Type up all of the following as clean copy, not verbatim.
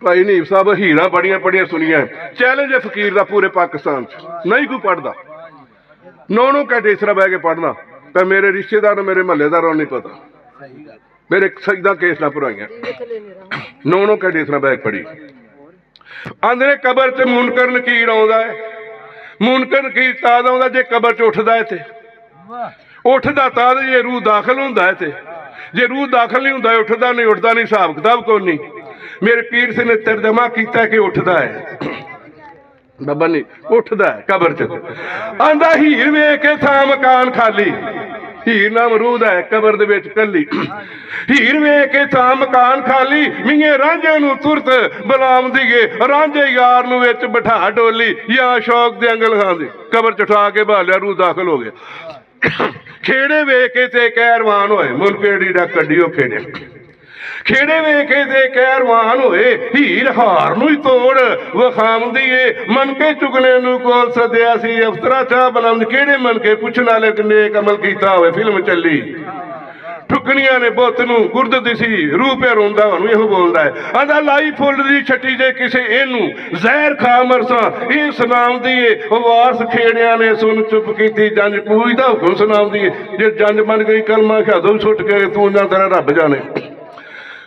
भाई नीब साहब हीरा बड़िया बड़िया सुनिया चैलेंज है फकीर का पूरे पाकिस्तान नहीं कोई पढ़ता 9 घंटे इस तरह बह के पढ़ना पर मेरे रिश्तेदार मेरे महल्लेदारों नहीं पता मेरे सजदा केस ना भरवाइया 9 घंटे इस तरह बह के पढ़ी आंदे ने कबर च मुनकर नकीर आउंदा है मुनकर नकीर ताद आउंदा जे कबर च उठदा है ते उठदा ताद जे रूह दाखिल हुंदा है ते जे रूह दाखिल नहीं हुंदा उठदा नहीं हिसाब किताब कोई नहीं मेरे पीर से ने तर्जमा किया कि उठदा है बाबा नहीं उठदा है कबर च आंदा हीर वेख के था मकान खाली हीर नाम रूद है कबर दे विच कली हीर वेख के था मकान खाली मियां रांझे नूं तुरत बलाम दीए रांझे यार नूं विच बिठा डोली या शौक दे अंगल खां दी कबर च उठा के भालिया रूह दाखिल हो गया खेड़े वेख के ते कहरवान होए मुनकेड़ी डा कड्डियो खेड़े खेड़े वेखे ते कहरवान होए हीर हार नूं ही तोड़ वखामदी है मनके चुगने नूं कोल सद्या सी अफसरा चाह बनाउंद केड़े मनके पुछण वाले नेक अमल कीता होवे फिल्म चली ठुकनिया ने बुत नूं गुरद दिसी रूह पे रोंदा हुण इहो बोलदा है आंदा लाई फुੱਲ दी छट्टी जे किसे इनू जहर खा मरसा ये सुनाउंदी है वारस खेड़िया ने सुन चुप कीती जंज पूजदा हुक्म सुनाउंदी है जे जंज बन गई कलमा खादो छुट के तू ना तेरा रब जाने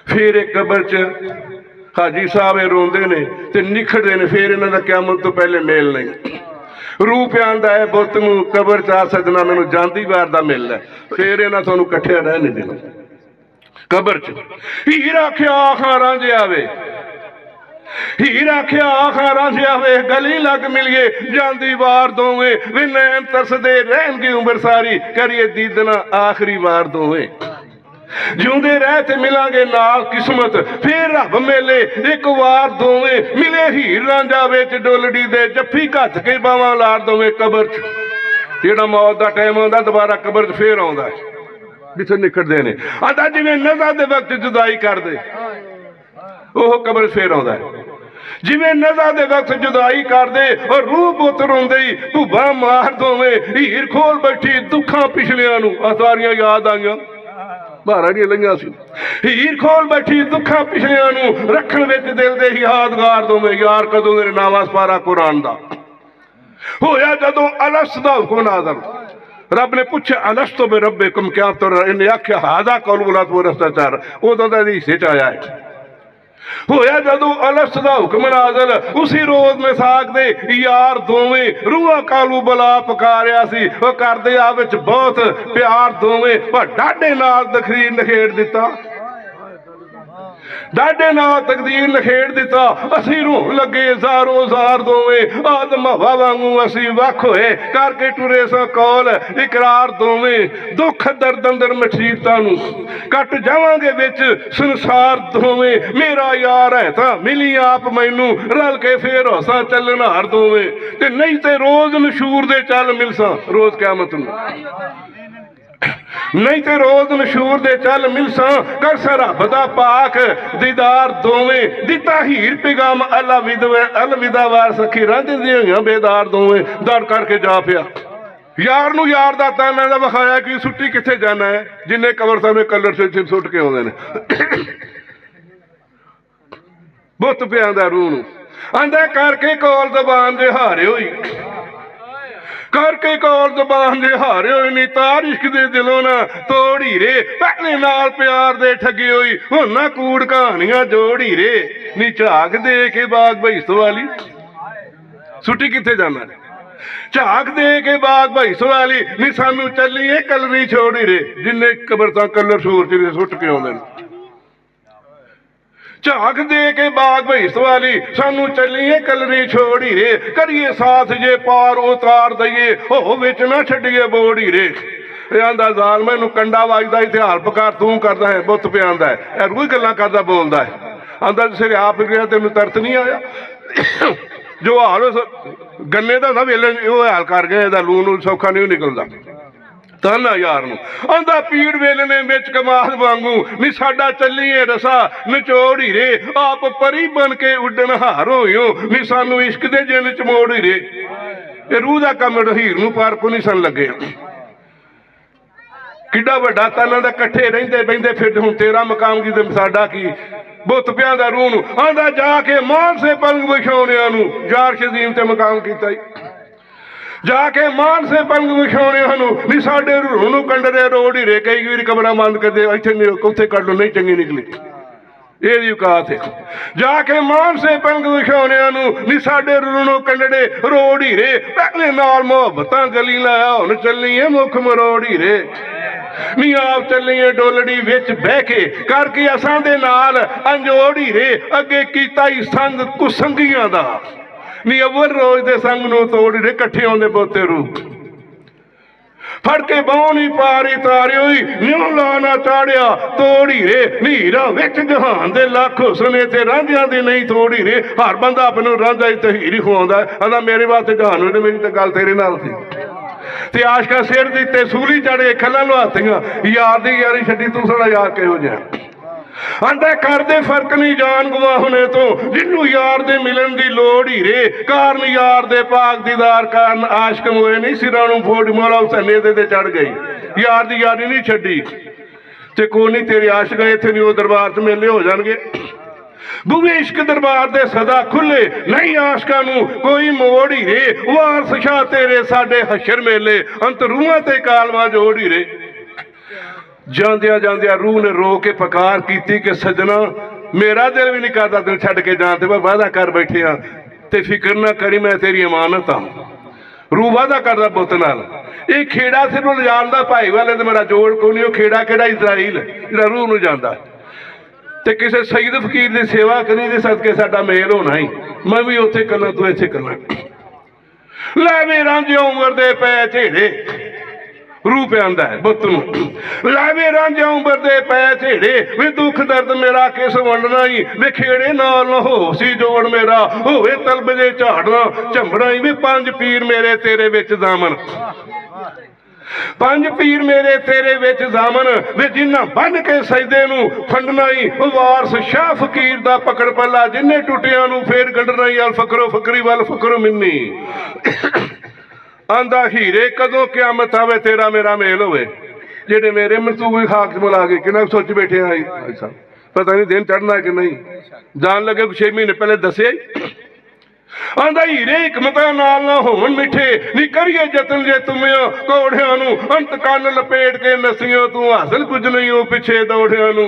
फिर एक कबर च हाजी साहब रोंदे ने ते निखड़दे ने फिर इन्हां दा क़यामत तो पहले मेल नहीं रूह पे आंदा है बुत नूं कबर च आ सजना मैनूं जांदी वार दा मिलदा फिर इन्हां तुहानूं इकट्ठे रह नहीं देना कबर च हीर आखिया आखां रांझे आवे हीर आखिया आखां रांझे आवे गली लग मिलिए जांदी वार दोवें वे नैन तरसदे रहणगे उमर सारी करिए दीदना आखिरी वार दोवें जिउंदे रह ते मिलांगे नाल किस्मत फिर रब मेले एक वार दोवें मिले हीर रांझा विच डोलड़ी दे जफ्फी घत के बावां लार दोवें कबर च जेड़ा मौत दा टाइम आउंदा दोबारा कबर च फिर आउंदा जिथे निकलदे ने आंदा जिवें नज़ा दे वक्त जुदाई करदे ओह कबर फिर आउंदा जिवें नज़ा दे वक्त जुदाई करदे और रूह पुत रोंदे भुब्बा मार दोवें हीर खोल बैठी दुखां पिछलियां नूं सारियां याद आईयां बारा नहीं लईयां सी हीर खोल बैठी दुखा पिछलियां नूं रखण विच दिल दे यादगार दोवें यार कदों मेरे नामा सपारा कुरान दा होया जदों अलस दा हुक्म नाज़िल रब ने पूछा अलस तो बे रब्बिकुम क्या तो इन्हें आख्या हादा कौल बुला तो रस्ता चार उदों दा हिस्से च आया है होया जदों अलस दा हुक्म नाज़िल उसी रोज मिसाक दे यार दोवें रूहां कालू बला पकारिया सी ओ करदे आ विच बहुत प्यार दोवें पर डाडे नाल तकदीर नखेड़ दिता डाडे नाल तकदीर नखेड़ दिता असी रोण लगे ज़ारो ज़ार दोवें आदम हवा वांगू असी वख होए करके टुरे सां कौल इकरार दोवें दुख दर्द अंदर मुसीबतां नूं कट जावांगे विच संसार दोवें मेरा यार है तां मिली आप मैनू रल के फिर होसां चलनहार दोवें ते नहीं ते रोज नशूर दे चल मिलसां रोज क़यामत नूं नहीं तो रोज मशहूर दे चल मिलसा कर रब दा पाक दीदार दोवें दिता हीर पैगाम अलविदा वार सखी रांझे दी होइयां बेदार दोवें दर करके जा पिया यार नूं यार दा ताना दा विखाया कि सुट्टी कित्थे जाना है जिन्ने कबर सामने कलर से सुट के आउंदे ने बुत पे आंदा रूह नूं आंदा करके कोल ज़बान दे हारे होई करके कौल ज़बान दे हारे होए नी तार इश्क दे दिलों ना तोड़ी रे पहले नाल प्यार दे ठगे होई हुण ना कूड़ कहानियां जोड़ी रे नी झाक दे के बाग भईसो वाली सुटी कित्थे जाना झाक दे के बाग भईसो वाली नी सानू चलीए कलरी छोड़ी रे जिन्ने कबर तां कलर सूर च सुट के आउंदे ने झाक दे के बाग भईस वाली सानू चलीए कलरी छोड़ी रे करिए साथ जे पार उतार दईए हो विच ना छड्डिए बोड़ी रे आंदा जाल मैनू कंडा वजदा इतिहास पकार तू करदा है बुत पे आंदा है रूह गल्लां करदा बोलदा है आंदा सिरे आप गया तेनू तरत नहीं आया जो हाल गन्ने दा ना वेले ओह हाल कर गए दा लून सौखा नहीं निकलदा ताना यार नूं आंदा पीड़ वेलने विच कमाल वांगू नी साडा चलीए रसा निचोड़ी रे आप परी बन के उड्डन हार होइयो नी सानू इश्क दे जिन च मोड़ी रे ये रूह दा कम हीर नूं पार को नहीं सन लगे किड्डा वड्डा ताना दा इकट्ठे रहिंदे बहिंदे फिर हुण तेरा मकाम की ते साडा की ਬੁੱਤ ਪਿਆ ਦਾ ਰੂਹ ਨੂੰ। ਆਂਦਾ ਜਾ ਕੇ ਮਾਨਸੇ ਪਲੰਗ ਵਿਛਾਉਣਿਆਂ ਨੂੰ ਯਾਰ ਸ਼ਦੀਮ ਤੇ ਮਕਾਮ ਕੀਤਾ ਜੀ। ਜਾ ਕੇ ਮਾਨਸੇ ਪਲੰਗ ਵਿਛਾਉਣਿਆਂ ਨੂੰ ਨੀ ਸਾਡੇ ਰੂਹ ਨੂੰ ਕੰਡਦੇ ਰੋੜ ਹੀਰੇ। ਕਈ ਵਾਰੀ ਕਮਰਾ ਬੰਦ ਕਰਦੇ ਇੱਥੇ ਉੱਥੇ ਕੱਢ ਲਓ ਨਹੀਂ ਚੰਗੀ ਨਿਕਲੀ ਇਹਦੀ ਔਕਾਤ ਹੈ। ਜਾ ਕੇ ਮਾਨਸੇ ਪਲੰਗ ਵਿਛਾਉਣਿਆਂ ਨੂੰ ਨੀ ਸਾਡੇ ਰੂਹ ਨੂੰ ਕੰਡੜੇ ਰੋੜ ਹੀਰੇ। ਪਹਿਲੇ ਨਾਲ ਮੁਹੱਬਤਾਂ ਗਲੀ ਲਾਇਆ ਹੁਣ ਚੱਲੀਏ ਮੁੱਖ ਮਰੋੜ ਹੀਰੇ। ਨੀ ਆਪ ਚੱਲੀਏ ਡੋਲੜੀ ਵਿੱਚ ਬਹਿ ਕੇ ਕਰਕੇ ਅਸਾਂ ਦੇ ਨਾਲ ਅੰਜੋੜ ਹੀਰੇ। ਅੱਗੇ ਕੀਤਾ ਹੀ ਸੰਗ ਕੁਸੰਗੀਆਂ ਦਾ ਨੀ ਅਵਲ ਰੋਜ਼ ਦੇ ਸੰਗ ਨੂੰ ਤੋੜ ਹੀਰੇ। ਇਕੱਠੇ ਆਉਂਦੇ ਬੋਤੇ ਰੂਹ ਫੜ ਕੇ ਬਾਹ ਨੀ ਪਾਰੀ ਤਾਰਿਓ ਨਿਉ ਲਾ ਨਾ ਚਾੜਿਆ ਤੋੜ ਹੀਰੇ। ਨੀਰਾ ਵਿੱਚ ਜਹਾਨ ਦੇ ਲੱਖ ਹੁਸਨੇ ਤੇ ਰਾਂਝਿਆਂ ਦੀ ਨਹੀਂ ਤੋੜ ਹੀਰੇ। ਹਰ ਬੰਦਾ ਆਪ ਨੂੰ ਰਾਂਝਾ ਹੀ ਤੇ ਹੀਰ ਖਵਾਉਂਦਾ ਆਂਦਾ ਮੇਰੇ ਵਾਸਤੇ ਜਹਾਨ ਹੋਏ। ਮੇਰੀ ਤਾਂ ਗੱਲ ਤੇਰੇ ਨਾਲ ਸੀ ਤੇ ਆਸ਼ਕਾ ਸਿਰ ਦੀ ਤੇ ਸੂਲੀ ਚੜ ਕੇ ਖੱਲਾਂ ਲੁਹਾਤੀਆਂ। ਯਾਰ ਦੀ ਯਾਰੀ ਛੱਡੀ ਤੂੰ ਸਾਡਾ ਯਾਰ ਕਿਹੋ ਜਿਹਾ। ਆਂਦਾ ਕਰਦੇ ਫਰਕ ਨਹੀਂ ਜਾਨ ਗਵਾਹੁਣੇ ਤੋਂ ਜਿਹਨੂੰ ਯਾਰ ਦੇ ਮਿਲਣ ਦੀ ਲੋੜ ਹੀਰੇ। ਕਾਰਨ ਯਾਰ ਦੇ ਪਾਕ ਦੀਦਾਰ ਕਾਰਨ ਆਸ਼ਕ ਹੋਏ ਨਹੀਂ ਸਿਰਾਂ ਨੂੰ ਫੋੜ ਮੌਲਾ ਹੁਸੈਨੇ ਦੇ ਚੜ ਗਈ। ਯਾਰ ਦੀ ਯਾਰੀ ਨਹੀਂ ਛੱਡੀ ਤੇ ਕੋਈ ਨਹੀਂ ਤੇਰੇ ਆਸ਼ਕ ਇੱਥੇ ਨਹੀਂ ਉਹ ਦਰਬਾਰ 'ਚ ਮੇਲੇ ਹੋ ਜਾਣਗੇ। ਬੂਹੇ ਇਸ਼ਕ ਦਰਬਾਰ ਦੇ ਸਦਾ ਖੁੱਲੇ ਨਹੀਂ ਆਸ਼ਕਾਂ ਨੂੰ ਕੋਈ ਮੋੜ ਹੀਰੇ। ਵਾਰਸ ਸ਼ਾਹ ਤੇਰੇ ਸਾਡੇ ਹਸ਼ਰ ਮੇਲੇ ਅੰਤ ਰੂਹਾਂ ਤੇ ਕਾਲਵਾ ਜੋੜ ਹੀਰੇ। ਜਾਂਦਿਆਂ ਜਾਂਦਿਆਂ ਰੂਹ ਨੇ ਰੋ ਕੇ ਪੁਕਾਰ ਕੀਤੀ ਕਿ ਸੱਜਣਾ ਮੇਰਾ ਦਿਲ ਵੀ ਨਹੀਂ ਕਰਦਾ ਤੈਨੂੰ ਛੱਡ ਕੇ ਜਾਣ ਤੇ। ਮੈਂ ਵਾਅਦਾ ਕਰ ਬੈਠਿਆ ਤੇ ਫਿਕਰ ਨਾ ਕਰੀ ਮੈਂ ਤੇਰੀ ਅਮਾਨਤ ਹਾਂ। ਰੂਹ ਵਾਅਦਾ ਕਰਦਾ ਬੁੱਤ ਨਾਲ। ਇਹ ਖੇੜਾ ਸਿਰਫ ਲਿਜਾਣ ਦਾ ਭਾਈ ਵਾਲੇ ਤੇ ਮੇਰਾ ਜੋੜ ਕੋਈ ਨਹੀਂ। ਉਹ ਖੇੜਾ ਕਿਹੜਾ ਇਜ਼ਰਾਈਲ ਜਿਹੜਾ ਰੂਹ ਨੂੰ ਜਾਂਦਾ ਤੇ ਕਿਸੇ ਸਈਦ ਫਕੀਰ ਦੀ ਸੇਵਾ ਕਰੀ ਦੇ ਸਦਕੇ ਸਾਡਾ ਮੇਲ ਹੋਣਾ ਹੀ। ਮੈਂ ਵੀ ਉੱਥੇ ਕਰਨਾ ਤੂੰ ਇੱਥੇ ਕਰਨਾ। ਲੈ ਵੇ ਰਾਂਝੇ ਉਮਰ ਦੇ ਪੈ ਝੇੜੇ ਰੂਹ ਪਿਆਂਦਾ ਹੈ ਬੁੱਤ ਨੂੰ। ਲੈ ਵੇ ਰਾਂਝੇ ਉਮਰ ਦੇ ਪੈ ਝੇੜੇ ਵੀ ਦੁੱਖ ਦਰਦ ਮੇਰਾ ਕਿਸ ਵੰਡਣਾ ਹੀ। ਵੇ ਖੇੜੇ ਨਾਲ ਨਾ ਹੋ ਸੀ ਜੋੜ ਮੇਰਾ ਹੋਵੇ ਤਲਬ ਜੇ ਝਾੜਨਾ ਝੰਬੜਾ ਹੀ। ਵੀ ਪੰਜ ਪੀਰ ਮੇਰੇ ਤੇਰੇ ਵਿੱਚ ਜ਼ਾਮਨ ਪੰਜ ਪੀਰ ਮੇਰੇ ਤੇਰੇ ਵਿੱਚ ਜ਼ਾਮਨ ਵੇ ਜਿਨ੍ਹਾਂ ਬੰਨ ਕੇ ਸਜਦੇ ਨੂੰ ਫੰਡਣਾ ਹੀ। ਵਾਰਸ ਸ਼ਾਹ ਫਕੀਰ ਦਾ ਪਕੜ ਪੱਲਾ ਜਿੰਨੇ ਟੁੱਟਿਆਂ ਨੂੰ ਫੇਰ ਗੰਢਣਾ ਹੀ। ਅਲ ਫਕਰੋ ਫਕਰੀ ਵੱਲ ਫਕਰੋ ਮਿੰਨੀ। ਆਂਦਾ ਹੀਰੇ ਕਦੋਂ ਕਿਆਮਤ ਆਵੇ ਤੇਰਾ ਮੇਰਾ ਮੇਲ ਹੋਵੇ। ਜਿਹੜੇ ਮੇਰੇ ਮਨਸੂਬੇ ਖਾਕ ਚ ਮਿਲਾ ਕੇ ਕਿੰਨਾ ਸੋਚ ਬੈਠੇ ਆ ਪਤਾ ਨਹੀਂ ਦਿਨ ਚੜ੍ਹਨਾ ਕਿ ਨਹੀਂ। ਜਾਣ ਲੱਗੇ 6 ਮਹੀਨੇ ਪਹਿਲੇ ਦੱਸਿਆ ਹੀ। ਆਂਦਾ ਹੀਰੇ ਹਕਮਤਾਂ ਨਾਲ ਨਾ ਹੋਣ ਮਿੱਠੇ ਨੀ ਕਰੀਏ ਜਤਨ ਜੇ ਤੁਮਿਓ ਕੋੜਿਆਂ ਨੂੰ। ਅੰਤ ਕੰਨ ਲਪੇਟ ਕੇ ਨਸੀਓ ਤੂੰ ਹਾਸਲ ਕੁਝ ਨਹੀਂ ਉਹ ਪਿੱਛੇ ਦੌੜਿਆਂ ਨੂੰ।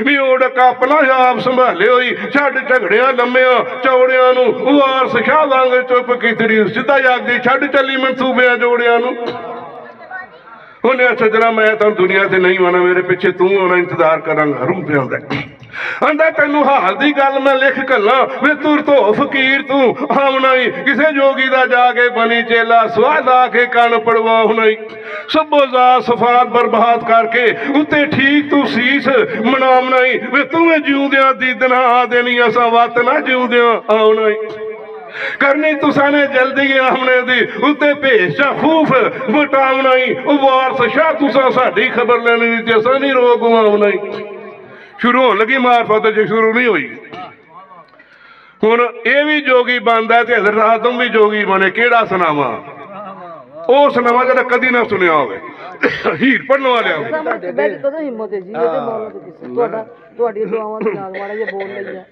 ਨੀ ਓੜਕ ਆਪਣਾ ਆਪ ਸੰਭਾਲਿਓ ਹੀ ਛੱਡ ਝਗੜਿਆਂ ਲੰਮਿਆਂ ਚੌੜਿਆਂ ਨੂੰ। ਵਾਰਸ ਸ਼ਾਹ ਵਾਂਗ ਚੁੱਪ ਕੀਤੀ ਸਿੱਧਾ ਜਾਗਦੀ ਛੱਡ ਚੱਲੀ ਮਨਸੂਬਿਆਂ ਜੋੜਿਆਂ ਨੂੰ। ਉਹਨੇ ਸੱਜਣਾ ਮੈਂ ਤਾਂ ਦੁਨੀਆ ਤੇ ਨਹੀਂ ਆਉਣਾ ਮੇਰੇ ਪਿੱਛੇ ਤੂੰ ਆਉਣਾ ਇੰਤਜ਼ਾਰ ਕਰਾਂਗਾ। ਰੂਹ ਪਿਆਉਂਦਾ ਆਂਦਾ ਤੈਨੂੰ ਹਾਲ ਦੀ ਗੱਲ ਮੈਂ ਲਿਖ ਘੱਲਾਂ ਵੇ ਤੁਰ ਧੋ ਫਕੀਰ ਤੂੰ ਆਉਣਾ ਹੀ। ਕਿਸੇ ਜੋਗੀ ਦਾ ਜਾ ਕੇ ਬਣੀ ਚੇਲਾ ਸਵਾਦ ਆ ਕੇ ਕੰਨ ਪੜਵਾਉਣਾ ਹੀ। ਸਭੋ ਜ਼ਾਤ ਸਫਾਤ ਬਰਬਾਦ ਕਰਕੇ ਉੱਤੇ ਠੀਕ ਤੂੰ ਸੀਸ ਮਨਾਉਣਾ ਹੀ। ਵੇ ਤੂੰ ਜਿਉਂਦਿਆਂ ਦੀਦਨਾ ਆ ਦੇਣੀ ਅਸਾਂ ਵੱਤ ਨਾ ਜਿਉਂਦਿਆਂ ਆਉਣਾ ਹੀ। ਕਰਨੀ ਤੁਸਾਂ ਨੇ ਜਲਦੀ ਆਉਣੇ ਦੀ ਉੱਤੇ ਭੇਸ਼ਾ ਖੂਫ ਵਟਾਉਣਾ ਹੀ। ਉਹ ਵਾਰਸ ਸ਼ਾਹ ਤੁਸਾਂ ਸਾਡੀ ਖਬਰ ਲੈਣੀ ਤੇ ਅਸਾਂ ਨਹੀਂ ਰੋਗ ਆਉਣਾ ਹੀ। ਸ਼ੁਰੂ ਹੋਣ ਲੱਗੀ ਮਾਰਫਤ ਜੇ ਸ਼ੁਰੂ ਨਹੀਂ ਹੋਈ। ਹੁਣ ਇਹ ਵੀ ਜੋਗੀ ਬਣਦਾ ਤੇ ਹਜ਼ਰਤ ਆਦਮ ਵੀ ਜੋਗੀ ਬਣੇ। ਕਿਹੜਾ ਸੁਣਾਵਾਂ ਉਹ ਸੁਣਾਵਾਂ ਜਿਹੜਾ ਕਦੀ ਨਾ ਸੁਣਿਆ ਹੋਵੇ। ਹੀਰ ਪੜਨ ਵਾਲਿਆਂ ਕਦੋਂ ਹਿੰਮਤ ਹੈ ਜੀ ਤੁਹਾਡੀ ਦੁਆਵਾਂ ਦੇ ਨਾਲ ਮਾੜਾ ਜਿਹਾ ਬੋਲ ਲਈਆ।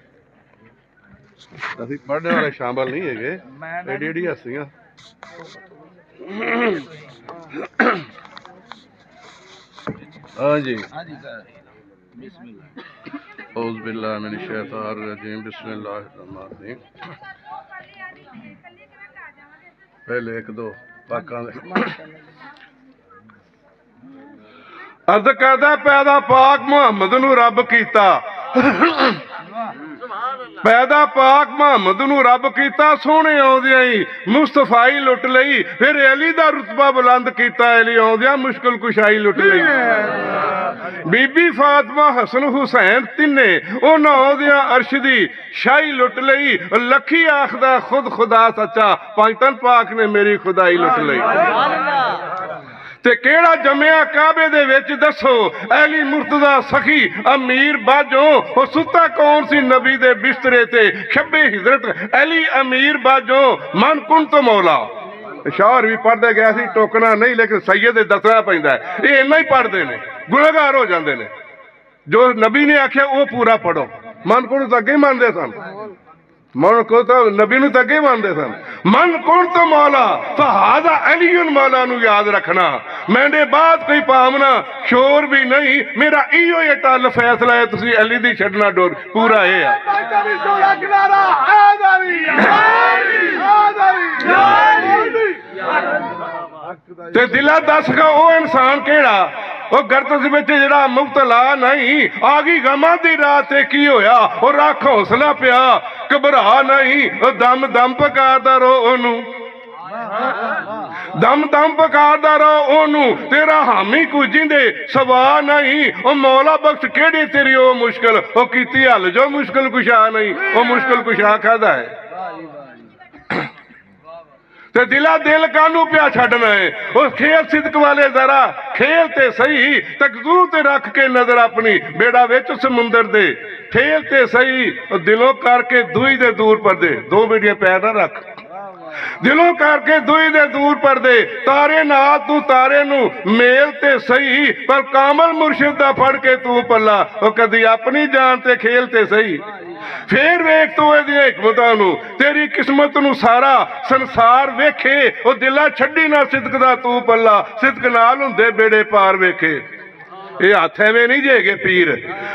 ਅਸੀਂ ਪੜ੍ਹਨ ਵਾਲੇ ਸ਼ਾਮਲ ਨਹੀਂ ਹੈਗੇ ਐਡੀ ਐਡੀ ਹੱਸੀਆਂ। ਹਾਂਜੀ औज़ बिल्लाहि मिनश शैतानिर रजीम बिस्मिल्लाहिर रहमानिर रहीम। पहले एक दो पाकां दे अर्ज़ करदा पैदा पाक मुहम्मद नूं रब कीता। पैदा पाक मुहम्मद नूं रब कीता सोहणे आउंदियां ही मुस्तफा ही लुट लई। फिर अली दा रुतबा बुलंद कीता अली आउंदियां मुश्किल कुशाई लुट लई। बीबी फातिमा हसन हुसैन तिन्ने उन्हां आउंदियां अर्श दी शाही लुट लई। लखी आखदा खुद खुदा सच्चा पंजतन पाक ने मेरी खुदाई लुट लई। ते केड़ा जम्मिया काबे दे विच दसो अली मुर्तजा सखी अमीर बाजो। ओ सुता कौन सी नबी दे बिस्तरे ते शब्बे हिजरत अली अमीर बाजो मन कुन तो मौला। शार भी पढ़ते गया सी टोकना नहीं लेकिन सैयद दसना पैंदा है। ये इन्ना ही पढ़ते ने गुनहगार हो जाते ने। जो नबी ने आख्या वो पूरा पढ़ो। मन को तो अगे मानते सन, मन को तो नबी नूं तो अगे मानते सन। मन कौन तो मौला फहादा अलीयुन मौला नूं याद रखना, मैंने बाद कोई पावना शोर भी नहीं, मेरा इहो ही अटल फैसला है, तुसी अली दी छड्डना डोर पूरा ये है। ते दिला दस का वो इंसान केड़ा वो गर्दश विच जिहड़ा मुबतला नहीं, आ गई गमां दी रात ते की होया, और रख हौसला पिया घबरा नहीं, ओ दम दम पकारदा रहो ओनू, दम दम पकारदा रहो ओनू, तेरा हामी कुजिंदे सवा नहीं, ओ मौला बख्श केड़ी तेरी ओ मुश्किल, ओ कीती हल जो मुश्किल कुशा नहीं, ओ मुश्किल कुशा खादा है। ते दिला दिल कानू पिया छड़ना है, उस खेल सिदक वाले जरा खेल ते सही, तकजू ते रख के नजर अपनी बेड़ा विच समुंदर दे, खेल ते सही दिलों करके दुई दे दूर पर दे, दो बेड़ियां पैर ना रख, दिलों करके दुई दे दूर पर दे, तारे नाल तू तारे नू मेल ते सही, पर कामल मुर्शिद दा फड़ के तू पल्ला, ओ कदी अपनी जान ते खेल ते सही, फिर वेख तू इहदियां हिकमतां नू, तेरी किस्मत नू सारा संसार वेखे, ओ दिला छड्डी ना सिदक दा तू पल्ला, सिदक नाल हुंदे बेड़े पार वेखे। ये हथ एवें नहीं जेगे पीर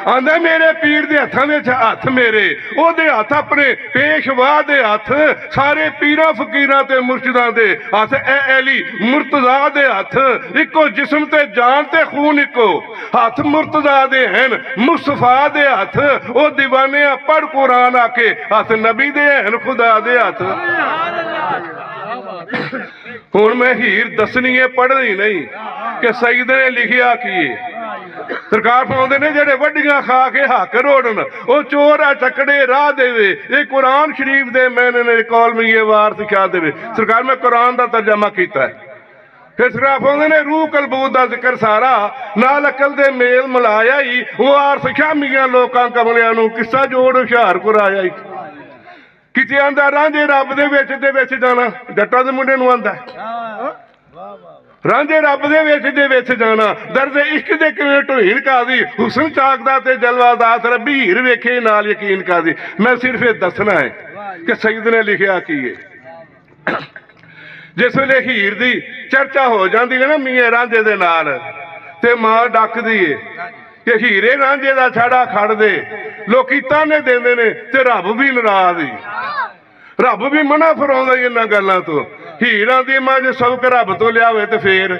आंदा मेरे पीर दे हत्थां विच हथ मेरे, ओदे हथ अपने पेशवा दे हथ, सारे पीरां फकीरां ते मुर्शिदां दे हथ, ए अली मुर्तजा दे हथ, इको जिस्म ते जान ते खून इको, हथ मुर्तजा दे हन मुस्तफा दे हथ, ओ दीवाने पढ़ कुरान आके हथ नबी दे हन खुदा दे हथ। हुण मैं हीर दसनी है पढ़नी नहीं कि सईद ने लिखिया की है। सरकार फरमाते ने जेड़े वड्डियां खा के हक रोड़न ओ चोर आ चकड़े राह देवे, ये कुरान शरीफ दे मैंने ने कौलमी ये वार सिखा देवे। सरकार मैं कुरान का तर्जमा किया है। फिर सरकार फरमाते ने रूह कलबूत का जिक्र सारा नाल अकल दे मेल मिलाया ही, वो आर सिखा मियां लोकां कमलियां नूं किस्सा जोड़ हुशियार कराया ही। किते आंदा रांझे रब दे विच जाना, जट्टां दे मुंडे नूं आंदा रांझे रब दे विच जाना, दर्द इश्क दे किवें ढोईन कादी, हुसन चाकदा ते जलवा दास रब्बी हीर वेखे नाल यकीन कादी। मैं सिर्फ ये दसना है कि सईद ने लिखिया की है। जिस वेले हीर दी चर्चा हो जाती है ना मियां रांझे दे नाल, ते मां डकदी है कि हीरे रांझे दा छाड़ा खड़ दे, लोकी ताने देंदे ने ते रब भी नाराज ही, रब भी मना फराउंदा इन्हां गल्लां तो। हीरां दी मां जे सबक रब तो लियावे ते फिर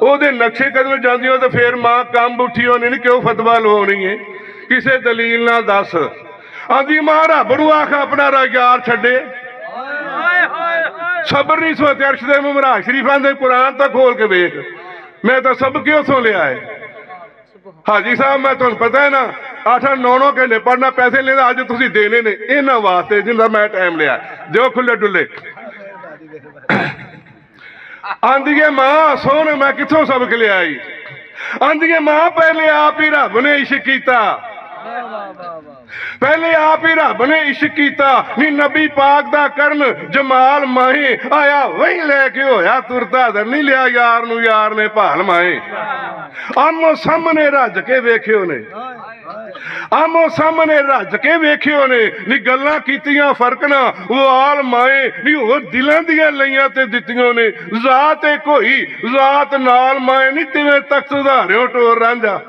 ओहदे नक्शे कदम जांदी हो, तो फिर मां काम उठी होनी नहीं, क्यों फतवा लवाउणी है किसे दलील ना दस। आंदी मां रब नूं आख अपना यार छड्डे, सबर नहीं सोते अर्श दे मुमराज शरीफां दे कुरान तक खोल के वेख, मैं तो सब क्यों सो लिया है। हाजी साहब मैं तुहानूं पता है ना 8-9 घंटे पढ़ना पैसे लेना, अज तुसीं देने ने इन्हां वास्ते जिन्ना मैं टाइम लिया, दिओ खुले डुले। आंदी है मां सोन मैं कित्थों सबक लिया, आंदी है मां पहले आप ही रब ने इश्क कीता, पहले आप ही रब ने इश्क किया नी, नबी पाक दा करन जमाल माहे, आया वही लैके होया तुरदा दर नहीं लिया यार नू, यार ने भाल माए। आमो सामने रज के वेख्यो ने, आमो सामने रज के वेख्यो ने नी, गल्लां कीतियां फर्क ना वो आल माए नी, होर दिलां दियां लईयां ते दित्तियां ने, जात एक होई जात नाल माए नी, तिवें तक सुधारियो टोर रांझा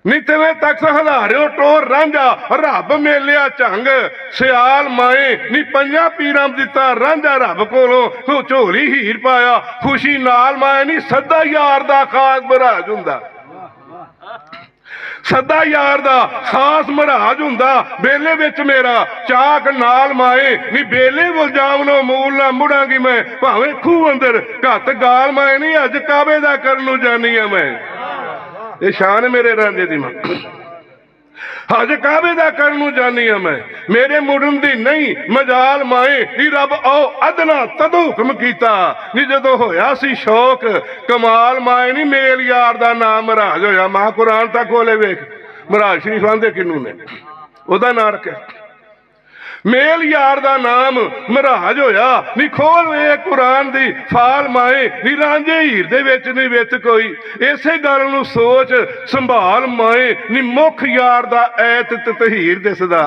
नी, तिवें तक हधारियों टोर रांझा, रब मेलिया झंग सियाल माए नी, पंजा पीरां दिता रांझा रब कोलों झोली हीर पाया, खुशी नाल माए नी, सदा यार दा खास महाराज हुंदा, सदा यार दा खास महाराज हुंदा, बेले विच मेरा चाक नाल माए नी, बेले बुलजामनो मूल ना मुड़ांगी मैं, भावें खूह अंदर घत गाल माए नी, अज काबे दा करनू जानी है मैं। ये शान मेरे रांझे दी मां, हज काबे दा करनू जानी है मैं, मेरे मुड़न दी नहीं मजाल माए नी, रब आओ अदना तदों हुक्म कीता नी, जदों होया सी शौक कमाल माए नी, मेल यार दा नाम महाराज होया। मां कुरान तक खोले वेख महाराज शरीफ आंदे किनू ने, ओदा नाम रखिया। मेल यार दा नाम महाराज होया नी खोल वे कुरान दी फाल माए नी रांझे हीर दे विच नी विच कोई इसे गल नूं सोच संभाल माए नी मुख यार दा ऐत ततहीर दिसदा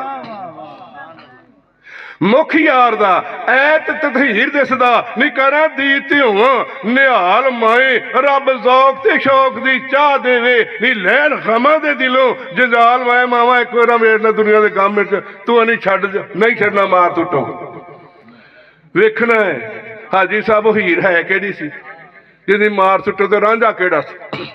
मुख यार दा ऐत ततहीर दिसदा नी करा दी ध्यों निहाल माए रब ज़ौक ते शौक दी चाह देवे नी लैन गमां दे दिलों जंजाल माए मावा एक बार मेरे नाल दुनिया दे गम विच तू नहीं छड्ड नहीं छड्डना मार सुट्टो वेखना है हाजी साहब हीर है किहड़ी सी जिहदी मार सुट्टो ते रांझा किहड़ा सी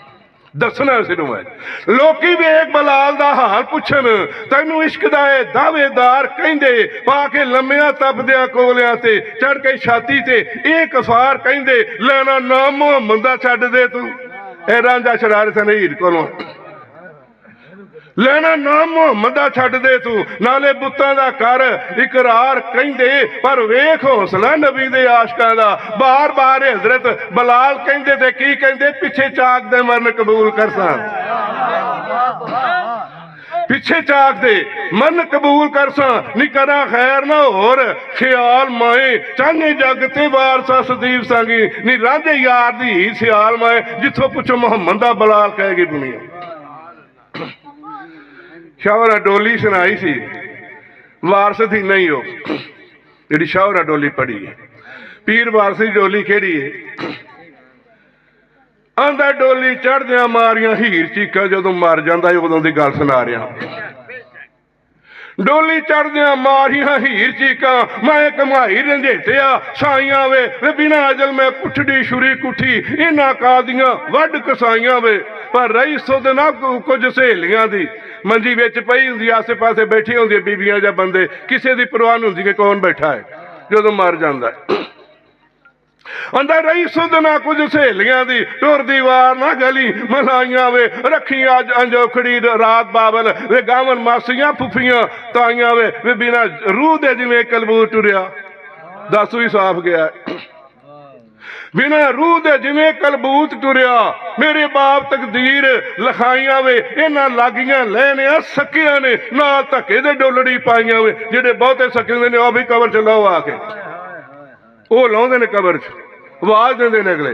दसना सिर्फ मैं लोकी वेख बलाल दा हाल पुछन तैनू इश्क दा ए दावेदार कहंदे पाके लम्मिया तपदिया कोलियां ते चढ़ के छाती ते ए कफार कहंदे लेना नाम मुहम्मद दा छड्ड दे तू ए रांझा शरारत सन हीर कोलों लेना नाम मुहम्मद दा छड्ड दे तू नाले बुत्तां दा कर इकरार कहंदे पर वेख हौसला नबी दे आशिकां दा बार बार हजरत बलाल कहंदे ते की कहंदे पिछे चाक दे मरन कबूल करसां पिछे चाक दे मन कबूल करसां नी करा खैर ना होर ख्याल माए चाहे जग ते वारसा सदीप सांगी नी रांझे यार दी सियाल माए जिथों पुछो मुहम्मद दा बलाल कहेगी दुनिया शाहरा डोली सुनाई सी वारस थी नहीं हो जी शाहरा डोली पढ़ी है पीर वारस की डोली केड़ी है आंदा डोली चढ़दिया मारिया हीर चीका जो मर जाता उदों की गल सुना रहा डोली चढ़दिया मारिया हीर चीका मैं कमाई रंझेटिया साइया वे बिना अजल मैं पुठड़ी छुरी कुठी इन्हां कादियां वड कसाइया वे पर रही सुध ना कुछ सहेलियां दी मंजी विच पई हुंदी आसे पासे बैठी होंदी बीबियां जां बंदे किसी दी परवाह नहीं हुंदी कि कौन बैठा है जो मर जांदा है अंदर रही सुध ना कुछ सहेलियां दी टुर दीवार ना गली मलाइया वे रखी अज अंजोखड़ी रात बाबल वे गावन मासियां फुफियां ताइयां वे बिना रूह दे जिवें कलबूत टुरिया दस भी साफ गया बिना रूह दे जिवें कलबूत टुरिया मेरे बाप तकदीर लखाइया वे इन्हां लागियां लैनिया सकिया ने नाल धक्के दे डोलड़ी पाइया वे जेडे बहुते सके ने ओ भी कबर च लाओ आके वो लाउंदे ने कबर च आवाज देंदे ने अगले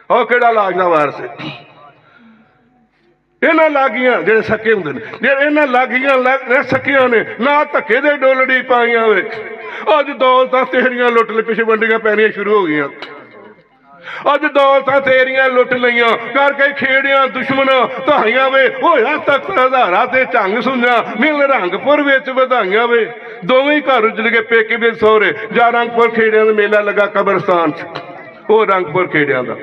और केड़ा लाज दा वार से इन्हां लागियां जेडे सके हुंदे ने जे इन्हां लागियां सकियां ने ना धक्के दे डोलड़ी पाइया वे अज दौलतां तेरियां लुट ले पिछे वंडियां पैनियां शुरू हो गईयां अज दौलतां तेरियां लुट लईयां करके खेड़ियां दुश्मनां धाइयां वे होया तख्त हज़ारा ते झंग सुंजा मिल रंगपुर विच वधाइयां वे दोवें घर उजड़ गए पेके दे सौहरे जा रंगपुर खेड़ियां दा मेला लगा कब्रस्तान च वो रंगपुर खेड़ियां दा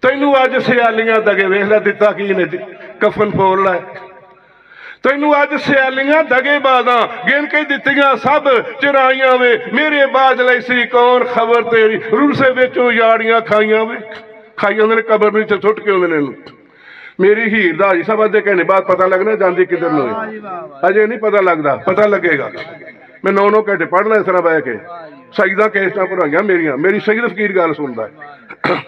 तैनू अज सियालियां दगे वेख लै दिता की ने कफन फोड़ लै तैनू अज सियालियां दगे बादा गिन के दित्तियां सब चराइयां वे मेरे बाज लई सी कौन खबर तेरी रूसे विच उजाड़ियां खाइयां वे खाई आंदे ने कबर नीचे सुट के आंदे ने मेरी हीर दा हाजी साहब अद्धे घंटे बाद पता लगना जांदी किधर नूं अजे नहीं पता लगता पता लगेगा मैं 9 घंटे पढ़ना इस तरह बह के सईदा कैसटां भराइयां मेरी सईद फकीर गल सुनदा है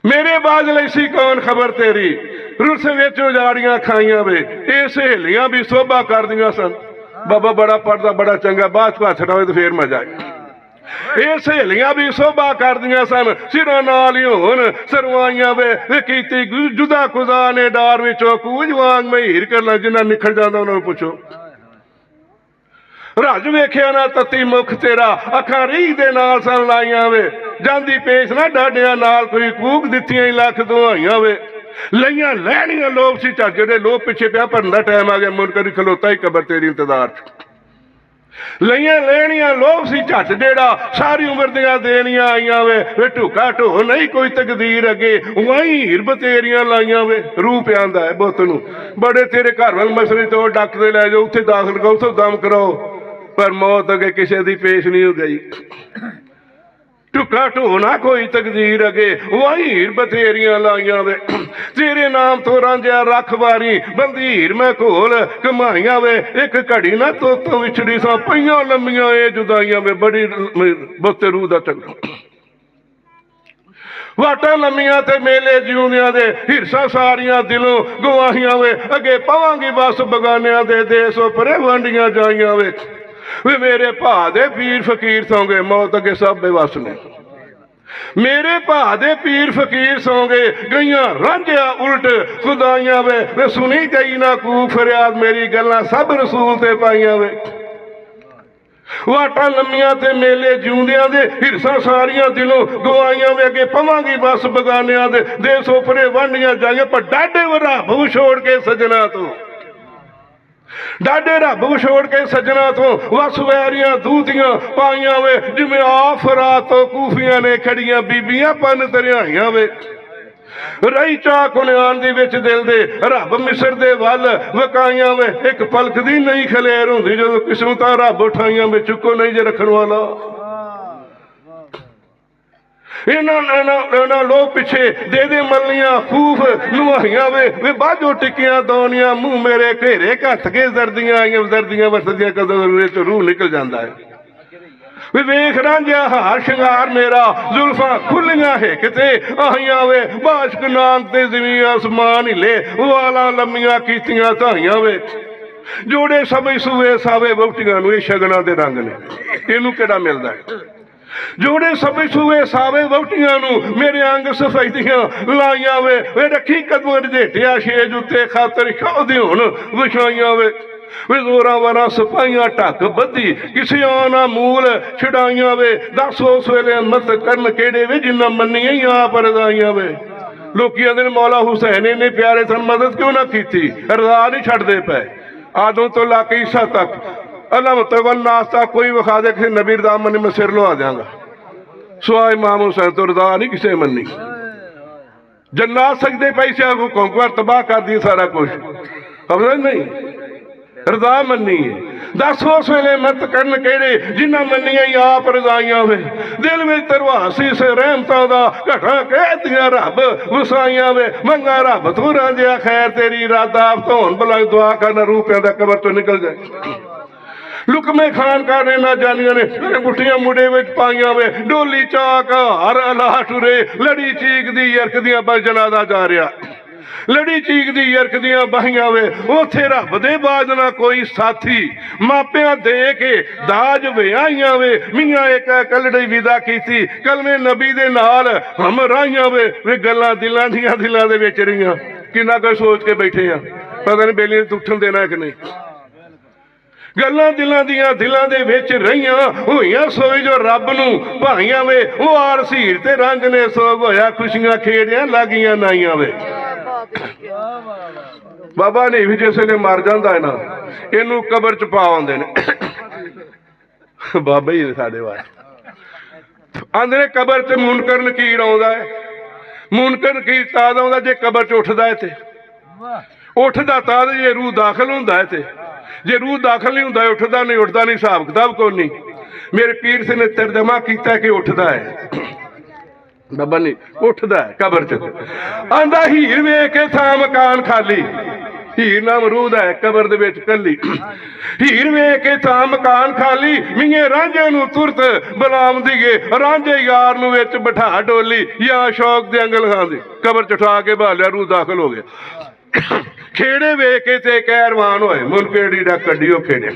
मेरे बाज लई सी कौन खबर तेरी रुस विच उजाड़ियां खाइयां वे ये सहेलियां भी शोभा करदियां सन बाबा बड़ा पढ़दा बड़ा चंगा बाद च हथ डावे तो फिर मजा आए ये सहेलियां भी शोभा करदियां सन सिरां नाल ही होण सरवाइयां वे कीती जुदा खुदा ने डार विचों कूंज वांग मैं हीर करना जिन्ना निखड़ जांदा उन्हां नूं पुछो रज वेखिया ना तत्ती मुख तेरा अखां रीह दे नाल सन लाइयां वे जांदी पेश ना डाडियां नाल कोई कूक दित्तियां ही लख दुआइयां वे लईयां लैनियां लोभ सी झट जेडे लोभ पिछे पिया भरन दा टाइम आ गया मुनकर खलोता ही कबर तेरी इंतजार च लईयां लैनियां लोभ सी झट जेड़ा सारी उम्र दियां देनियां आईयां वे ढुका ढो नहीं कोई तकदीर अगे वही हीर बतेरियां लाइयां वे रूह पियांदा है बुत नूं बड़े तेरे घर वाल मसले तो डक दे लै जाओ उत्थे दाखल करो उत्थों दम कराओ पर मौत अगे किसी दी पेश नहीं हो गई टुका ढोना कोई तकदीर अगे वही हीर बथेरियां लाइयां वे तेरे नाम तो रांझिया रख वारी बंदी हीर मैं घोल कमाइयां वे एक घड़ी ना तो विछड़ी सा पईयां लम्मियां ए जुदाइयां वे बड़ी बुत रूह दा चंगा वाटा लम्मियां ते मेले जिउंदियां दे हिरसा सारियां दिलों गवाहियां वे अगे पवांगी बस बगानियां दे देस परे वंडियां जाइयां वे मेरे भा दे पीर फकीर सौंगे मौत अगे सब बेवस ने मेरे भा दे पीर फकीर सौंगे गईयां रांझिया उल्ट खुदाइयां वे सुनी गई ना कू फरियाद मेरी गल्लां सब रसूल ते पाइयां वे वाटा लम्मियां ते मेले जिउंदियां दे हिरसा सारियां दिलों गवाइयां वे अगे पवांगी बस बगानियां दे देस उपरे वांडियां जाइयां पर डाडे रब विछोड़ के सजना तो डाडे रब विछोड़ के सजना तो वस वैरियां दूतियां पाइयां वे जिवें आफरा तो कूफियां ने खड़ियां बीबियां पन तरियाइयां वे रही चाह कुनियान दी विच दिल दे रब मिसर दे वल वकाइयां वे एक पलक दी नहीं खलेर हुंदी जदों किस्मतां रब उठाइयां वे चुको नहीं जे रखण वाला इन्हां लो पिछे दे मलियां खूफ नुहाइयां वे बाजो टिकियां दौनियां मुंह मेरे घेरे घत के जरदियां आइयां जरदियां वसदियां कदों रूह निकल जांदा है वे वेख रांझिया हार शिंगार मेरा जुल्फां खुलियां हिकते आहियां वे बाशक नांग ते ज़मीन आसमान हिले वालां लम्मियां कीतियां धाइयां वे जोड़े सबे सूए सावे वहुटियां नूं शगनां दे रंग ने इहनूं किहड़ा मिलदा है जोड़े सबे सूए सावे वहुटियां नूं मेरे अंग सफैदियां लाइयां वे रखी कदम रजेटिया छेज उत्ते खातर शौध हुण विछाइयां वे जोरा वारा सिपाहियां ढक बधी किसी आना मूल छड़ाइयां वे दस उस वेले मत करन केड़े वे जिन्ना मन्नियां ही आप रजाइयां वे लोकी आंदे मौला हुसैन इन्ने प्यारे सन मदद क्यों ना की रजा नहीं छड्डदे पे आदम तो लाके ईसा तक अलम तक नास्ता कोई विखा दे किसी नबी रजा मनी मैं सिर लुहा देंगा सुआ इमाम हुसैन तो रजा नहीं किसी मन्नी जन्नात सजदे पैसे हुकूमत तबाह कर दी सारा कुछ समझ नहीं रजा मन्नी है दस उस वेले मत करन केड़े जिन्हां मन्नियां ही आप रजाइयां वे दिल विच तरवासी से रहमतां दा घटा कहतियां रब वसाइयां वे मंगा रब तू रांझिया खैर तेरी इरादा धोन भला दुआ करना रूपियां दा कबर तो निकल जाए लुकमे खान करने ना जानिया ने गुट्टियां मुंडे विच पाइयां वे डोली चाक हर अला टुरे लड़ी चीक दी यरकदियां पर जनादा जा रहा लड़ी चीक दी यरकदियां बाहियां वे उथे रब दे बाज ना कोई साथी मापियां दे के दाज विआहियां वे मियां एक कलड़ी विदा कीती कलमे नबी दे नाल हम राहियां वे गल्लां दिलां दे विच रहियां किन्ना कुछ सोच के बैठे आ पता नहीं बेली ने उठन देना कि नहीं गल्लां दिलां दे विच रहियां होइयां सोई जो रब नूं भाइयां वे वो आर सीर ते रंग ने सोग होया खुशियां खेड़ियां लागियां नाइयां वे बाबा नहीं भी जिस वेले मर जांदा है ना इनू कबर च पा आउंदे ने बाबा ही साडे वाले आंदे ने कबर च मुनकर नकीर आउंदा है मुनकर नकीर ताद आउंदा जे कबर च उठदा है ते उठदा ताद जे रूह दाखिल हुंदा है ते जे रूह दाखिल नहीं हुंदा उठदा नहीं हिसाब किताब कोई नहीं मेरे पीर से ने तर्जमा किया कि उठदा है बाबा नहीं उठदा है कबर च आंदा हीर वेख के था मकान खाली हीर नाम रूह दा है कबर दे विच कल्ली हीर वेख के था मकान खाली मियां रांझे नूं तुरत बलाम दीए रांझे यार नूं विच बिठा डोली या शौक दे अंगल खां दी कबर च उठा के भालिया रूह दाखिल हो गया खेड़े वेख के ते कहरवान होए मुनकेड़ी डा कड्डियो खेड़े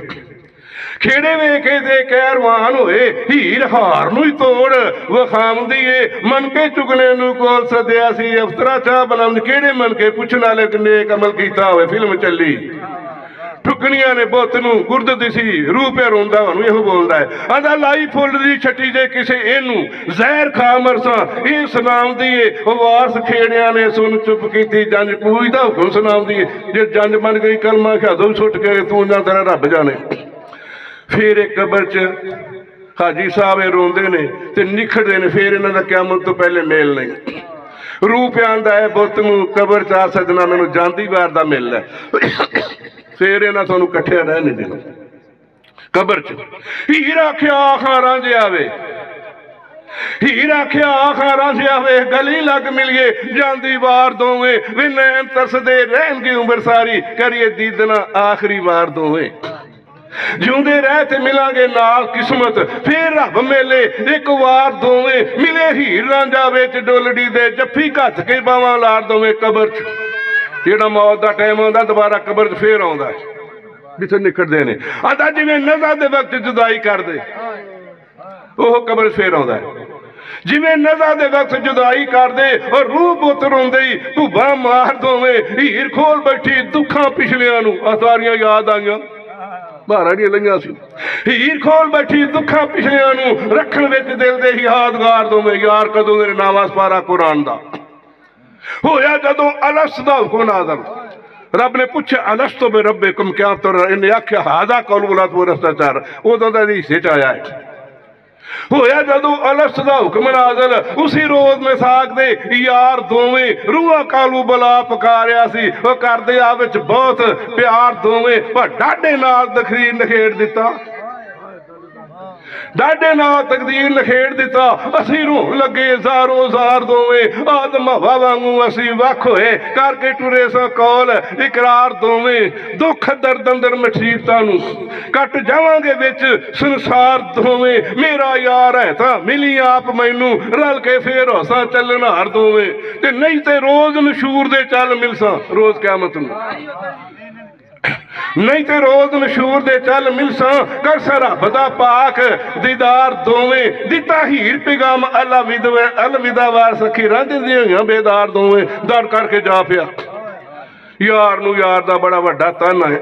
खेड़े वेखे ते कहरवान होए हीर हार नूं तोड़ वखामदी ए मन के चुगने नूं कोल सद्या सी अफसरा चाह बुलंद केड़े मन के पुछण वाले नेक अमल कीता होवे फिल्म चली ठुकनियां ने बुत नूं गुरद दिसी रूह पे रोंदा ओनू इहो बोलदा है आंदा लाई फुल दी छट्टी जे किसे इनू जहर खा मरसा ई सुनाम दी वारस खेड़ियां ने सुन चुप कीती जंज पूजदा हुक्म सुनाम दी जे जंज बन गई कलमा खादो छुट के तू ना तेरा रब जाने फिर एक कबर च हाजी साहब रोंदे ने ते निखड़दे ने फिर इन्हां दा क़यामत तो पहले मेल नहीं रूह पे आंदा है बुत नूं कबर च आ सजना मैनूं जांदी वार दा मिल है फिर इन्हां तुहानूं इकट्ठे रहने देना कबर च हीर आख्या आखां रांझे आवे हीर आख्या आखां रांझे आवे गली लग मिलिए जांदी वार दोवें वे नैन तरसदे रहणगे उम्र सारी करिए दीदना आखिरी वार दोवें ਜਿਉਂਦੇ ਰਹਿ ਤੇ ਮਿਲਾਂਗੇ ਨਾਲ ਕਿਸਮਤ ਫੇਰ ਰੱਬ ਮੇਲੇ ਇੱਕ ਵਾਰ ਦੋਵੇਂ ਮਿਲੇ ਹੀਰ ਰਾਂਝਾ ਵਿੱਚ ਡੋਲੜੀ ਦੇ ਜੱਫੀ ਘੱਤ ਕੇ ਬਾਵਾਂ ਲਾਰ ਦੋਵੇਂ ਕਬਰ 'ਚ। ਜਿਹੜਾ ਮੌਤ ਦਾ ਟਾਈਮ ਆਉਂਦਾ ਦੁਬਾਰਾ ਕਬਰ 'ਚ ਫੇਰ ਆਉਂਦਾ ਜਿੱਥੇ ਨਿਕਲਦੇ ਨੇ। ਆਂਦਾ ਜਿਵੇਂ ਨਜ਼ਰ ਦੇ ਵਕਤ ਜੁਦਾਈ ਕਰਦੇ ਉਹ ਕਬਰ ਫੇਰ ਆਉਂਦਾ ਜਿਵੇਂ ਨਜ਼ਰ ਦੇ ਵਕਤ ਜੁਦਾਈ ਕਰਦੇ ਔਰ ਰੂਹ ਪੁੱਤ ਰੋਂਦੇ ਹੀ ਭੁੱਬਾ ਮਾਰ ਦੋਵੇਂ ਹੀਰ ਖੋਲ ਬੈਠੀ ਦੁੱਖਾਂ ਪਿਛਲਿਆਂ ਨੂੰ ਆ ਸਾਰੀਆਂ ਯਾਦ ਆਈਆਂ ਬਾਹਰਾਂ ਦੀਆਂ ਲਈਆਂ ਸੀ। ਹੀਰ ਖੋਲ ਬੈਠੀ ਦੁੱਖਾਂ ਪਿਛਲਿਆਂ ਨੂੰ ਰੱਖਣ ਵਿੱਚ ਦਿਲ ਦੇ ਯਾਦਗਾਰ ਦੋਵੇਂ ਯਾਰ ਕਦੋਂ ਦੇ ਨਾਵਾਂ ਸਪਾਰਾ ਕੁਰਾਨ ਦਾ ਹੋਇਆ ਜਦੋਂ ਅਲਸ ਦਾ ਹੁਕਮ ਨਾਜ਼ਲ ਰੱਬ ਨੇ ਪੁੱਛਿਆ ਅਲਸਤੁ ਬि रब्बिकुम क्या तो ਇਹਨੇ ਆਖਿਆ ਹਾਜ਼ਾ ਕੌਲ ਵਲਾ ਤੋ ਰਸਤਾਚਾਰ ਉਦੋਂ ਦਾ ਹਿੱਸੇ 'ਚ ਆਇਆ ਹੈ। ਹੋਇਆ ਜਦੋਂ ਅਲਸ ਦਾ ਹੁਕਮ ਨਾਜ਼ਲ ਉਸੇ ਰੋਜ਼ ਮਿਸਾਕ ਦੇ ਯਾਰ ਦੋਵੇਂ ਰੂਹਾਂ ਕਾਲੂ ਬਲਾ ਪੁਕਾਰਿਆ ਸੀ ਉਹ ਕਰਦੇ ਆ ਵਿੱਚ ਬਹੁਤ ਪਿਆਰ ਦੋਵੇਂ ਪਰ ਡਾਢੇ ਨਾਲ ਤਕਦੀਰ ਨਖੇੜ ਦਿੱਤਾ ਡਾਢੇ ਨਾਲ ਤਕਦੀਰ ਨਖੇੜ ਦਿੱਤਾ। ਅਸੀਂ ਰੋਣ ਲੱਗੇ ਜ਼ਾਰੋ ਜ਼ਾਰ ਦੋਵੇਂ ਆਦਮ ਹਵਾ ਵਾਂਗੂ ਅਸੀਂ ਵੱਖ ਹੋਏ ਕਰਕੇ ਟੁਰੇ ਸਾਂ ਕੌਲ ਇਕਰਾਰ ਦੋਵੇਂ ਦੁੱਖ ਦਰਦ ਅੰਦਰ ਮੁਸੀਬਤਾਂ ਨੂੰ ਕੱਟ ਜਾਵਾਂਗੇ ਵਿੱਚ ਸੰਸਾਰ ਦੋਵੇਂ ਮੇਰਾ ਯਾਰ ਹੈ ਤਾਂ ਮਿਲੀ ਆਪ ਮੈਨੂੰ ਰਲ ਕੇ ਫੇਰ ਹੋਸਾਂ ਚੱਲਣਹਾਰ ਦੋਵੇਂ ਤੇ ਨਹੀਂ ਤੇ ਰੋਜ਼ ਨਸ਼ੂਰ ਦੇ ਚੱਲ ਮਿਲਸਾਂ ਰੋਜ਼ ਕਿਆਮਤ ਨੂੰ ਨਹੀਂ ਤੇ ਰੋਜ਼ ਨਸ਼ੂਰ ਦੇ ਚੱਲ ਮਿਲਸਾਂ ਕਰ ਰੱਬ ਦਾ ਪਾਕ ਦੀਦਾਰ ਦੋਵੇਂ ਦਿੱਤਾ ਹੀਰ ਪੈਗਾਮ ਅਲਵਿਦਾ ਵਾਰ ਸਖੀ ਰਾਂਝਦੀਆਂ ਹੋਈਆਂ ਬੇਦਾਰ ਦੋਵੇਂ ਦਰ ਕਰਕੇ ਜਾ ਪਿਆ। ਯਾਰ ਨੂੰ ਯਾਰ ਦਾ ਬੜਾ ਵੱਡਾ ਤਾਨਾ ਹੈ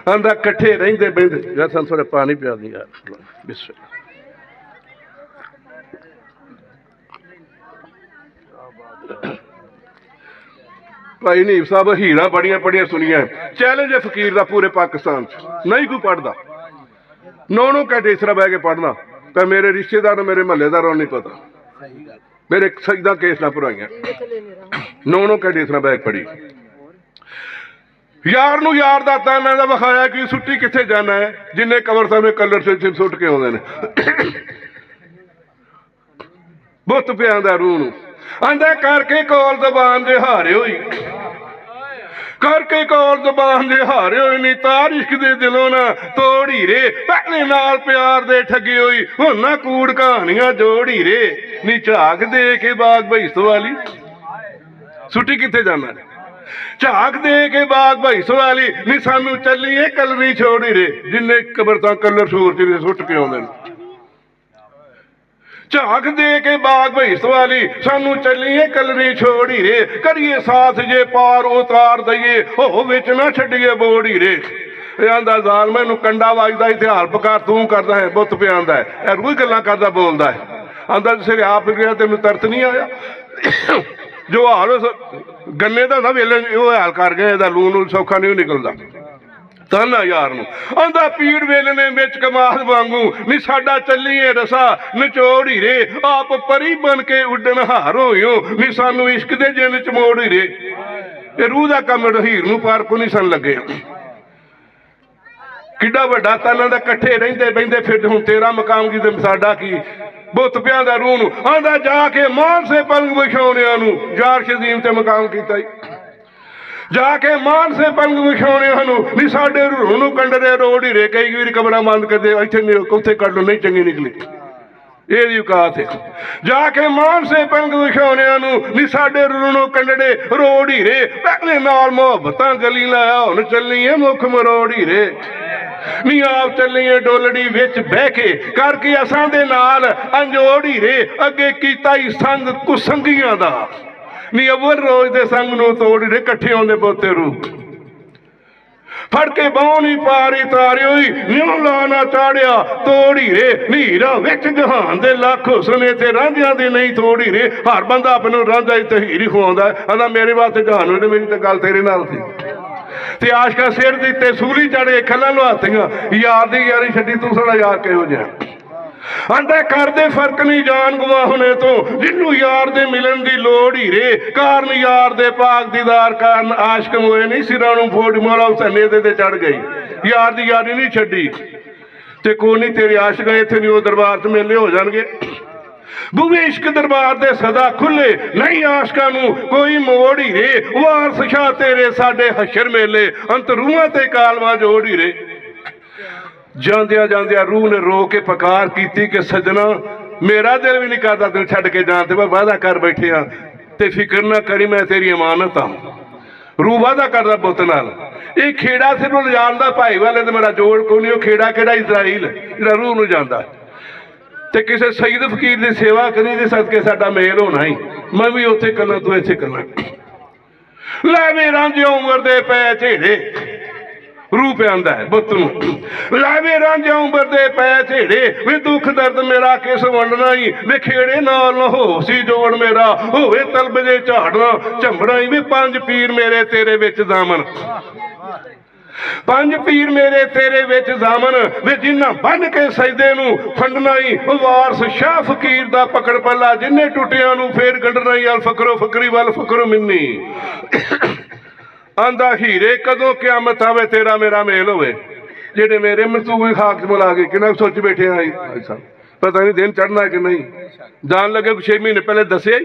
ਆਂਦਾ ਇਕੱਠੇ ਰਹਿੰਦੇ ਬਹਿੰਦੇ ਯਾਰ ਸਾਨੂੰ ਥੋੜਾ ਪਾਣੀ ਪਿਆ ਦੀ ਯਾਰ ਬਿਸਮਿਲ੍ਲਾ। ਭਾਈ ਨੀਬ ਸਾਹਿਬ ਹੀਰਾਂ ਬੜੀਆਂ ਸੁਣੀਆਂ ਚੈਲੰਜ ਹੈ ਫਕੀਰ ਦਾ ਪੂਰੇ ਪਾਕਿਸਤਾਨ 'ਚ ਨਹੀਂ ਕੋਈ ਪੜ੍ਹਦਾ 9 ਘੰਟੇ ਇਸ ਤਰ੍ਹਾਂ ਬਹਿ ਕੇ ਪੜ੍ਹਨਾ ਤਾਂ ਮੇਰੇ ਰਿਸ਼ਤੇਦਾਰ ਮੇਰੇ ਮਹੱਲੇਦਾਰਾਂ ਨੂੰ ਨਹੀਂ ਪਤਾ ਮੇਰੇ ਸਜਦਾ ਕੇਸ ਨਾ ਭਰਾਈਆਂ 9 ਘੰਟੇ ਇਸ ਤਰ੍ਹਾਂ ਬਹਿ ਕੇ ਪੜ੍ਹੀ। ਯਾਰ ਨੂੰ ਯਾਰ ਦਾ ਤਾਨਾ ਦਾ ਵਿਖਾਇਆ ਕਿ ਛੁੱਟੀ ਕਿੱਥੇ ਜਾਣਾ ਹੈ ਜਿੰਨੇ ਕਬਰ ਸਾਹਮਣੇ ਕਲਰ ਸੇ ਸੁੱਟ ਕੇ ਆਉਂਦੇ ਨੇ ਬੁੱਤ ਪਿਆ ਦਾ ਰੂਹ ਨੂੰ ਆਂਦਾ ਕਰਕੇ ਕੋਲ ਜ਼ਬਾਨ ਦੇ ਹਾਰੇ ਹੋਈ ਕਰਕੇ ਕੋਲ ਜ਼ਬਾਨ ਦੇ ਹਾਰੇ ਹੋਈ ਨੀ ਤਾਰ ਇਸ਼ਕ ਦੇ ਦਿਲੋਂ ਨਾ ਤੋੜੀ ਰੇ ਪਹਿਲੇ ਨਾਲ ਪਿਆਰ ਦੇ ਠੱਗੇ ਹੋਈ ਹੁਣ ਨਾ ਕੂੜ ਕਹਾਣੀਆਂ ਜੋੜੀ ਰੇ ਨੀ ਝਾਕ ਦੇ ਕੇ ਬਾਗ ਭਈਸ ਵਾਲੀ ਛੁੱਟੀ ਕਿੱਥੇ ਜਾਣਾ ਝਾਕ ਦੇ ਕੇ ਬਾਗ ਭਈਸ ਵਾਲੀ ਨੀ ਸਾਨੂੰ ਚੱਲੀਏ ਕਲਰੀ ਛੋੜੀ ਰੇ ਜਿੰਨੇ ਕਬਰ ਤਾਂ ਕਲਰ ਸੂਰ ਚ ਸੁੱਟ ਕੇ ਆਉਂਦੇ ਨੇ ਝਾਕ ਦੇ ਕੇ ਬਾਗ ਭਈਸ ਵਾਲੀ ਸਾਨੂੰ ਚੱਲੀਏ ਕਲਰੀ ਛੋੜੀ ਰੇ ਕਰੀਏ ਸਾਥ ਜੇ ਪਾਰ ਉਤਾਰ ਦਈਏ ਹੋ ਵਿੱਚ ਨਾ ਛੱਡੀਏ ਬੋੜੀ ਰੇ। ਇਹ ਆਂਦਾ ਜ਼ਾਲ ਮੈਨੂੰ ਕੰਡਾ ਵੱਜਦਾ ਇਤਿਹਾਸ ਪਕਾਰ ਤੂੰ ਕਰਦਾ ਹੈ ਬੁੱਤ ਪਿਆਂਦਾ ਹੈ ਇਹ ਰੋਜ਼ ਗੱਲਾਂ ਕਰਦਾ ਬੋਲਦਾ ਹੈ ਆਂਦਾ ਸਿਰ ਆਪ ਗਿਆ ਤੈਨੂੰ ਤਰਤ ਨਹੀਂ ਆਇਆ ਜੋ ਹਾਲ ਗੰਨੇ ਦਾ ਨਾ ਵੇਲੇ ਉਹ ਹਾਲ ਕਰ ਗਏ ਇਹਦਾ ਲੂਣ ਨੂੰ ਸੌਖਾ ਨਹੀਂ ਨਿਕਲਦਾ ਤਾਨਾ ਯਾਰ ਨੂੰ ਆਂਦਾ ਪੀੜ ਵੇਲਣੇ ਵਿੱਚ ਕਮਾਦ ਵਾਂਗੂ ਨੀ ਸਾਡਾ ਚੱਲੀਏ ਰਸਾ ਨਚੋੜੀ ਰੇ ਆਪ ਪਰੀ ਬਣ ਕੇ ਉੱਡਣ ਹਾਰ ਹੋਇਓ ਨੀ ਸਾਨੂੰ ਇਸ਼ਕ ਦੇ ਜਿੰਨ ਚ ਮੋੜੀ ਰੇ। ਇਹ ਰੂਹ ਦਾ ਕੰਮ ਹੀਰ ਨੂੰ ਪਾਰ ਕੋ ਨਹੀਂ ਸਨ ਲੱਗੇ ਕਿੱਡਾ ਵੱਡਾ ਤਾਨਾ ਦਾ ਇਕੱਠੇ ਰਹਿੰਦੇ ਬਹਿੰਦੇ ਫਿਰ ਹੁਣ ਤੇਰਾ ਮਕਾਮ ਕੀ ਤੇ ਸਾਡਾ ਕੀ ਬੁੱਤ ਪਿਆਂ ਦਾ ਰੂਹ ਨੂੰ ਆਂਦਾ ਜਾ ਕੇ ਮਾਨਸੇ ਪਲੰਗ ਵਿਛਾਉਣਿਆਂ ਨੂੰ ਯਾਰ ਸ਼ਦੀਮ ਤੇ ਮਕਾਮ ਕੀਤਾ ਜਾ ਕੇ ਮਾਨਸੇ ਪਲੰਗ ਵਿਛਾਉਣਿਆਂ ਨੂੰ ਨੀ ਸਾਡੇ ਰੂਹ ਨੂੰ ਕੰਡਰੇ ਰੋੜ ਹੀ ਰੇ ਕਈ ਵਾਰੀ ਕਬਰਾਂ ਬੰਦ ਕਰਦੇ ਇੱਥੇ ਉੱਥੇ ਕੱਢ ਲੋ ਨਹੀਂ ਚੰਗੀ ਨਿਕਲੀ ਇਹਦੀ ਔਕਾਤ ਹੈ। ਜਾ ਕੇ ਮਾਨਸੇ ਪਲੰਗ ਵਿਛਾਉਣਿਆਂ ਨੂੰ ਨੀ ਸਾਡੇ ਰੂਹ ਨੂੰ ਕੰਡੜੇ ਰੋੜ ਹੀ ਰੇ ਪਹਿਲੇ ਨਾਲ ਮੁਹੱਬਤਾਂ ਗਲੀ ਲਾਇਆ ਹੁਣ ਚੱਲੀਏ ਮੁੱਖ ਮਰੋੜ ਹੀ ਰੇ ਨੀ ਆਪ ਚੱਲੀਏ ਡੋਲੜੀ ਵਿੱਚ ਬਹਿ ਕੇ ਕਰਕੇ ਅਸਾਂ ਦੇ ਨਾਲ ਅੰਜੋੜੀ ਰੇ ਅੱਗੇ ਕੀਤਾ ਹੀ ਸੰਗ ਕੁਸੰਗੀਆਂ ਦਾ ਨੀ ਅਵਰ ਰੋਜ਼ ਦੇ ਸੰਗ ਨੂੰ ਤੋੜੀ ਰੇ ਇਕੱਠੇ ਆਉਂਦੇ ਬੋਤੇ ਰੂ ਫੜ ਕੇ ਬਾਹਣੀ ਪਾਰੀ ਤਾਰਿਓਈ ਨਿਉ ਲਾਣਾ ਚਾੜਿਆ ਤੋੜੀ ਰੇ ਨੀਰਾ ਵਿੱਚ ਜਹਾਨ ਦੇ ਲੱਖ ਹੁਸਨੇ ਤੇ ਰਾਂਝਿਆਂ ਦੀ ਨਹੀਂ ਤੋੜੀ ਰੇ ਹਰ ਬੰਦਾ ਆਪ ਨੂੰ ਰਾਂਝਾ ਹੀ ਤਹੀਰੀ ਖਵਾਉਂਦਾ ਆਂਦਾ ਮੇਰੇ ਵਾਸਤੇ ਜਹਾਨ ਹੋਏ ਮੇਰੀ ਤਾਂ ਗੱਲ ਤੇਰੇ ਨਾਲ ਸੀ ਤੇ ਆਸ਼ਕਾ ਸਿਰ ਦੀ ਤੇ ਸੂਲੀ ਚੜ ਕੇ ਖੱਲਾਂ ਲੁਹਾਤੀਆਂ ਯਾਰ ਦੀ ਯਾਰੀ ਛੱਡੀ ਤੂੰ ਸਾਡਾ ਯਾਰ ਕਿਹੋ ਜਿਹਾ ਆਂਦਾ ਕਰਦੇ ਫਰਕ ਨਹੀਂ ਜਾਨ ਗਵਾ ਹੁਣੇ ਤੋਂ ਜਿਹਨੂੰ ਯਾਰ ਦੇ ਮਿਲਣ ਦੀ ਲੋੜ ਹੀ ਰੇ ਕਾਰਨ ਯਾਰ ਦੇ ਪਾਕ ਦੀਦਾਰ ਕਾਰਨ ਆਸ਼ਕ ਹੋਏ ਨਹੀਂ ਸਿਰਾਂ ਨੂੰ ਫੋੜ ਮੌਲਾ ਹੁਸੈਨ ਦੇ ਤੇ ਚੜ ਗਈ ਯਾਰ ਦੀ ਯਾਰੀ ਨਹੀਂ ਛੱਡੀ ਤੇ ਕੋਈ ਨਹੀਂ ਤੇਰੇ ਆਸ਼ਕ ਇੱਥੇ ਨਹੀਂ ਉਹ ਦਰਬਾਰ 'ਚ ਮੇਲੇ ਹੋ ਜਾਣਗੇ ਬੂਵੇ ਇਸ਼ਕ ਦਰਬਾਰ ਦੇ ਸਦਾ ਖੁੱਲੇ ਨਹੀਂ ਆਸ਼ਕਾਂ ਨੂੰ ਕੋਈ ਮੋੜ ਹੀ ਰੇ ਵਾਰਸ ਸ਼ਾਹ ਤੇਰੇ ਸਾਡੇ ਹਸ਼ਰ ਮੇਲੇ ਅੰਤ ਰੂਹਾਂ ਤੇ ਕਾਲਵਾ ਜੋੜ ਹੀ ਰੇ ਜਾਂਦਿਆਂ ਜਾਂਦਿਆਂ रूह ने रो के पुकार की कि सजना मेरा दिल भी नहीं करता तेन छड्ड के जान ते मैं वादा कर बैठे हाँ ते फिक्र ना करी मैं तेरी अमानत हाँ। रूह वादा करदा पुत नाल ये खेड़ा सिर्फ लिजांदा भाई वाले ते मेरा जोड़ कोई नहीं, खेड़ा केड़ा इजराइल जिहड़ा रूह नूं जांदा ते किसी सईद फकीर की सेवा करी ते सदके साडा मेल होना ही। मैं भी उत्थे करना तू इत्थे करना। लै वे रांझे उमर दे पै झेड़े रूह पे आंदा है बुत नूं लै वे रांझे उमर दे पै झेड़े वे दुख दर्द मेरा किस वंडना ही वे खेड़े नाल न हो सी जोड़ मेरा होवे तलब जे झाड़ना झंबड़ा ही वे पंज पीर मेरे तेरे विच दामन पंज पीर मेरे तेरे विच दामन वे जिन्ना बन के सजदे नूं फंडना ही वारस शाह फकीर दा पकड़ पल्ला जिन्ने टुटियां नूं फेर गंढना ही अल फकरो फकरी वल फकरो मिन्नी आंदा हीरे कदों क्यामत आवे तेरा मेरा मेल होवे जेडे मेरे मनसूबे खाक बुला के किना सोच बैठे हैं पता नहीं दिन चढ़ना कि नहीं जान लगे 6 महीने पहले दसे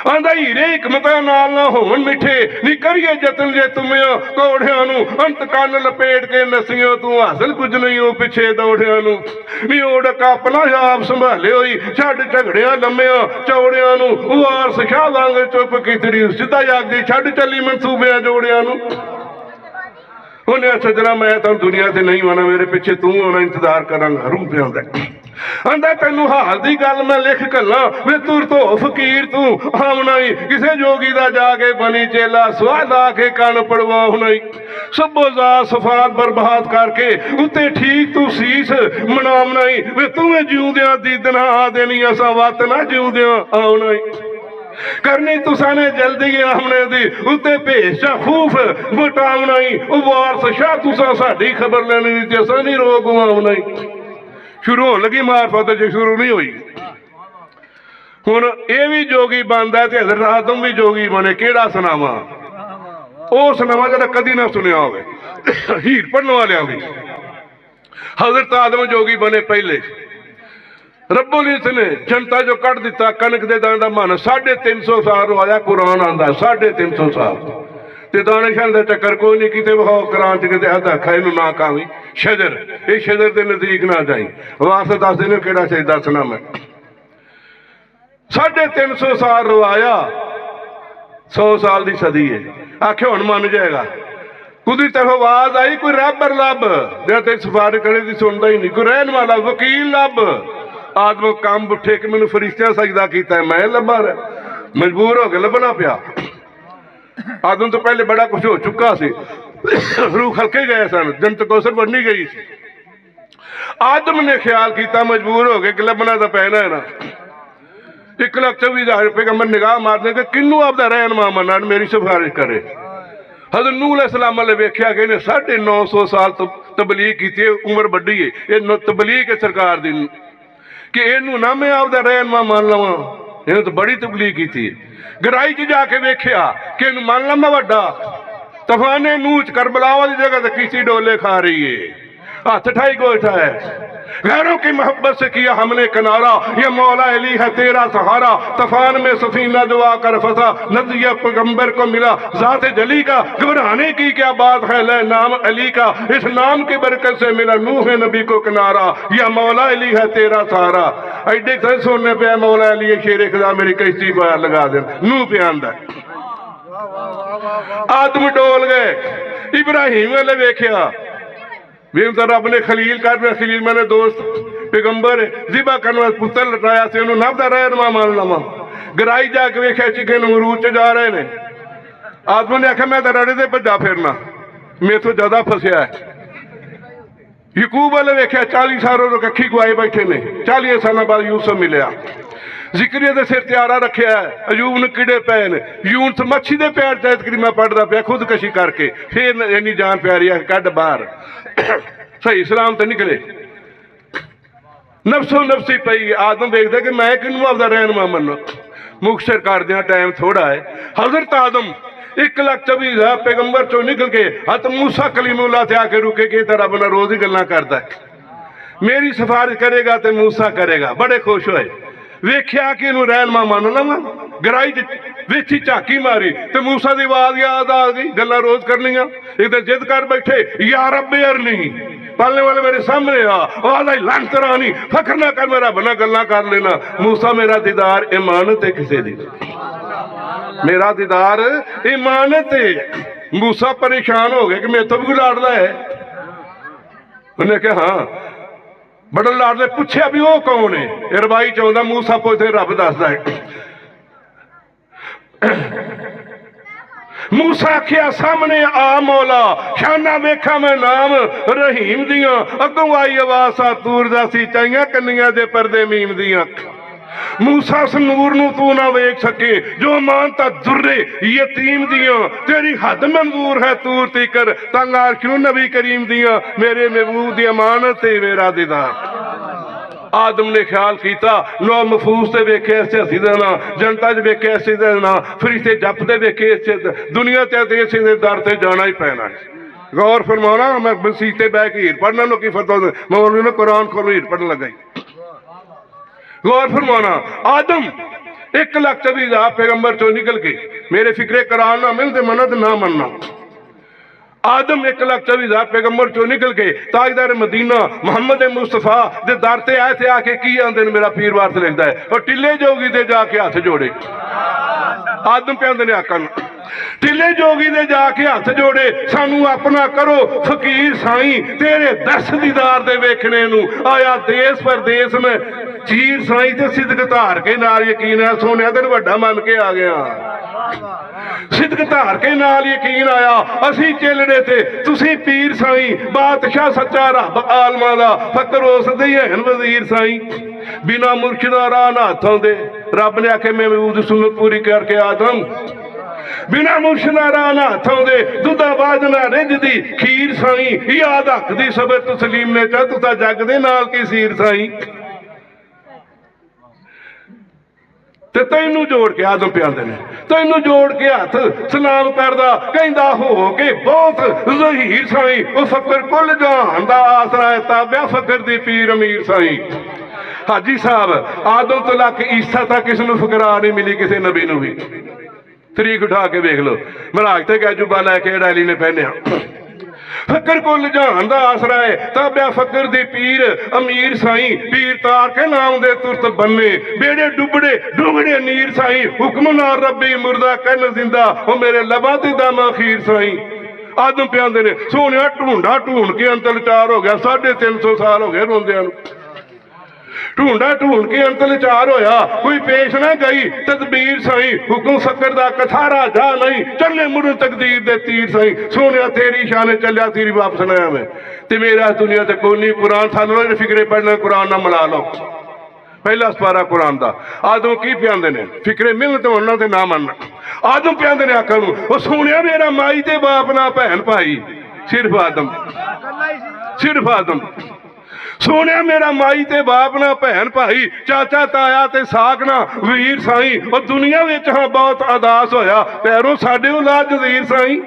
आंदा हीरे हिकमत नाल ना होवन मिठे नी करिए जतन जे तुमिया घोड़ियां नूं अंत कन लपेट के नसियो तू हासिल कुछ नहीं हो पिछे दौड़ियां नूं नी ओड़क अपना आप संभाले होई छड्ड झगड़ियां लम्मिया चौड़ियां नूं वारस शाह वांग चुप कीतरी सिद्धा जागदी छड्ड चली मनसूबियां जोड़ियां नूं उन्हें सजना मैं तो दुनिया से नहीं आना मेरे पिछे तू आना इंतजार करांगा। रूह पे आंदा आंदा तैनू हाल दी गल मैं लिख घल्ला वे तुर तो फकीर तू आउना ही किसे जोगी दा जाके बनी चेला स्वाद आके कन पड़वाउना ही सबोजा सफात बर्बाद करके उत्ते ठीक तू सीस मनावना ही वे तुम्हें जिउंदियां दीदना आ देनी असा वत ना जिउंदियां आउना ही करनी तुसा ने जल्दी आमने दी उत्ते भेषा खूफ बटावना ही वारस शाह तुसा साडी खबर लेनी दी ते असा नहीं रोक आउना ही। शुरू होने लगी मार्फत जो शुरू नहीं हुई हुण ये भी जोगी बनता है हज़रत आदम भी जोगी बने केड़ा सुनावा वो सुनावा जो कदी ना सुनिया हो हीर पढ़ने वाले भी हज़रत आदम जोगी बने पहले रब्बुल इज़्ज़त ने जनता जो कट दिता कनक दे दाने दा मन 350 साल आया कुरान आंदा 350 साल ते दाने शाने दा चक्कर कोई नहीं किते विखाओ कुरान च किते अद्धा खा इनू ना खावी शजर ये शजर के नजदीक ना जाई वास्ते दस दिन केड़ा चाहिए दसना मैं 350 साल रवाया 100 साल की सदी है आखे हुण मन जाएगा कुदी तरफ आवाज आई कोई रैबर लब जो तेरी सिफारिश करे दी सुनता ही नहीं कोई रहन वाला वकील लब आदम काम उठे कि मैनू फरिश्तियां सजदा कीता है मैं लभा रहा मजबूर हो के लभना पिया। आदम तो पहले बड़ा कुछ हो चुका सी रूह हल्के गए सन जन्नत कौसर बनी गई सी आदम ने ख्याल किया मजबूर हो गए कि लभना तो पैना है ना 1,24,000 रुपये का मैं निगाह मारने के किनू आपका रहनुमा मनना मेरी सिफारिश करे। हज़रत नूह अलैहिस्सलाम ने वेख्या कि इन्हें 950 साल तबलीग की उम्र वड्डी है ये तबलीग है सरकार दी कि इनू ना मैं आपका रहनुमा मान लवा इन्हें तो बड़ी तबलीग की थी। गराई च जाके वेख्या कि इनू मान लवा वड्डा तफाने नूच करबला वाली जगह तो किसी डोले खा रही है हाथ ठाई गोइठा है गैरों की मोहब्बत से किया हमने किनारा ये मौला अली है तेरा सहारा तफान में सफीना जो आकर फंसा नदिया पैगंबर को मिला जाते जली का घबराने की क्या बात है ले नाम अली का इस नाम की बरकत से मिला नूह नबी को किनारा या मौला अली है तेरा सहारा एडे से सुनने पे मौला अली शेर खुदा मेरी कश्ती पर लगा दे नूह पे आंदा आदम डोल गए इब्राहिम वाले वेख्या भी तो रब ने खलील कर खलील मैंने दोस्त पैगंबर जिबा करने पुत्र लटाया से उन्होंने नबदा रहनुमा मान लवा गराई जाके वेख्या चिके अमरूद च जा रहे ने आदम ने आख्या मैं तो रड़े से भजा फिरना मेरे तो ज्यादा फसिया है। यकूब वाले वेख्या 40 साल कखी गुआए बैठे ने 40 साल बाद यूसुफ मिलया जिक्रिया के सिर त्यारा रखा है अयूब ने किड़े पे ने यूनस मच्छी के पैर तैत करीमा पढ़ता पाया खुदकशी करके फिर इन्नी जान प्यारी है कढ़ बाहर सही सलाम तो निकले नफसो नफसी पई आदम देखता कि मैं किनू आपका रहनुमा मनो मुख्तर कर दिया टाइम थोड़ा है। हजरत आदम 1,24,000 पैगंबर चो निकल के हत मूसा कलीमुल्लाह से आके रुके कि तेरा बना रोज ही गल्लां करता है मेरी सिफारिश करेगा तो मूसा करेगा बड़े खुश होए वेख्या कि इनू रहनुमा मान लवा गराई वेची झाकी मारी तो मूसा की आवाज याद आ गई गल्लां रोज करनियां एक दिन जिद कर बैठे या रब अरनी पालने वाले मेरे सामने आ लानत रानी फखर ना कर मेरा बना गल्ला कर लेना मूसा मेरा दीदार इमानत है किसे दी मेरा दीदार इमानत है। मूसा परेशान हो गया कि मेरे तो भी कोई लाडला है। उन्हें कहा हाँ बड़ा लाडले पूछया भी वो कौन है रवाई चाहता मूसा पूछते रब दसदा है। मूसा आखिया सामने आ मौला शाना वेखा मैं नाम रहीम दिया अगों आई आवाज आ तूर दा सी चाइया कन्निया दे पर्दे मीम दिया मूसा उस नूर नू तू ना वेख सके जो मानता दुर्रे यतीम दिया तेरी हद मंजूर है तूर तीकर तंग अर्श नू नबी करीम दिया मेरे महबूब दी अमानत है मेरा दीदार। आदम ने ख्याल किया लो महफूज से वेखे इसे हसी देना जनता च वेखे इसे देना फरिश्ते जपते वेखे इसे दुनिया ते इसे दर से जाना ही पैना है। गौर फरमाना मैं मसीते बह के हीर पढ़ना लोग फरता मौलवी ने कुरान खोलो हीर पढ़ने लगा। गौर फरमाना आदम 1,24,000 पैगंबर चो निकल के मेरे फिक्रे कुरान ना मिलते मन्नत ना मनना आदम 1,24,000 पैगंबर चो निकल के ताजदार मदीना मुहम्मद मुस्तफा दे दर ते आए थे आके की आंदे ने मेरा पीर वारस लिखता है और टिले जोगी दे जाके हाथ जोड़े आदम पे आंदे ने आका टिले जोगी दे जाके हाथ जोड़े सानू अपना करो फकीर साई तेरे दस दीदार दे वेखने नू आया देश परदेश में चीर साई ते सिदक धार के नाल यकीन है सोने तेन वड्डा मन के आ गया सिदक धार के नाल यकीन आया असी चेलड़े थे तुसी पीर साई बादशाह सच्चा रब आलमा दा फकर उस दे हन वजीर साई बिना मुर्शिदा राह ना हथों दे रब ने आखे मैं महबूब दी सुन्नत पूरी करके आदम बिना मुर्शिदा राह ना हथों दे दुधा बाजना रिझदी खीर साई याद हक दी सबर तस्लीम ने चाह तुसा जग दे नाल की सीर साई ते तैनू जोड़ के आदम पे आंदे ने तैनू जोड़ के हाथ सलाम करदा कहंदा हो के बहुत ज़हीर साई ओ फकर कुल जहान दा आसरा है ताबिया फकर दी पीर अमीर साई। हाजी साहब आदम तो लक ईसा तक किसी नूं फकरा नहीं मिली किसी नबी नूं भी तरीक उठा के वेख लो महाराज ते गैजुबा लैके डैली ने पहनिया फकर कुल जहान दा आसरा है ताबिया फकर दी पीर अमीर साई पीर तार के नाम दे तुरत बन्ने बेड़े डुबड़े डुगड़े नीर साई हुक्म ना रबी मुर्दा कहन जिंदा ओ मेरे लबा दी दम अखीर साई। आदम पे आंदे ने सोनिया ढूंढा ढूंढ के अंतल चार हो गया 350 साल हो गए रोंदियां नूं ढूंढा ढूंढ के अंतल चार होया कोई पेश ना गई तदबीर साई हुक्म फकर दा कथारा जा नहीं चले मुड़ तकदीर दे तीर साई सोनिया तेरी शान चलिया तेरी वापस नया मैं ते मेरा दुनिया ते कोई नहीं कुरान थानू फिक्रे पढ़ना कुरान ना मिला लो पहला सपारा कुरान दा आदम की प्यादे ने फिक्रे मिलन तो उन्होंने ते ना मनना आदम प्यादे ने आखा नू ओ सोनिया मेरा माई ते बाप ना भैन भाई सिर्फ आदम सोने मेरा माई ते बाप ना भैन भाई चाचा ताया ते साक ना वीर साई और दुनिया विच हाँ बहुत अदास होया पैरों साडे औलाद जजीर साई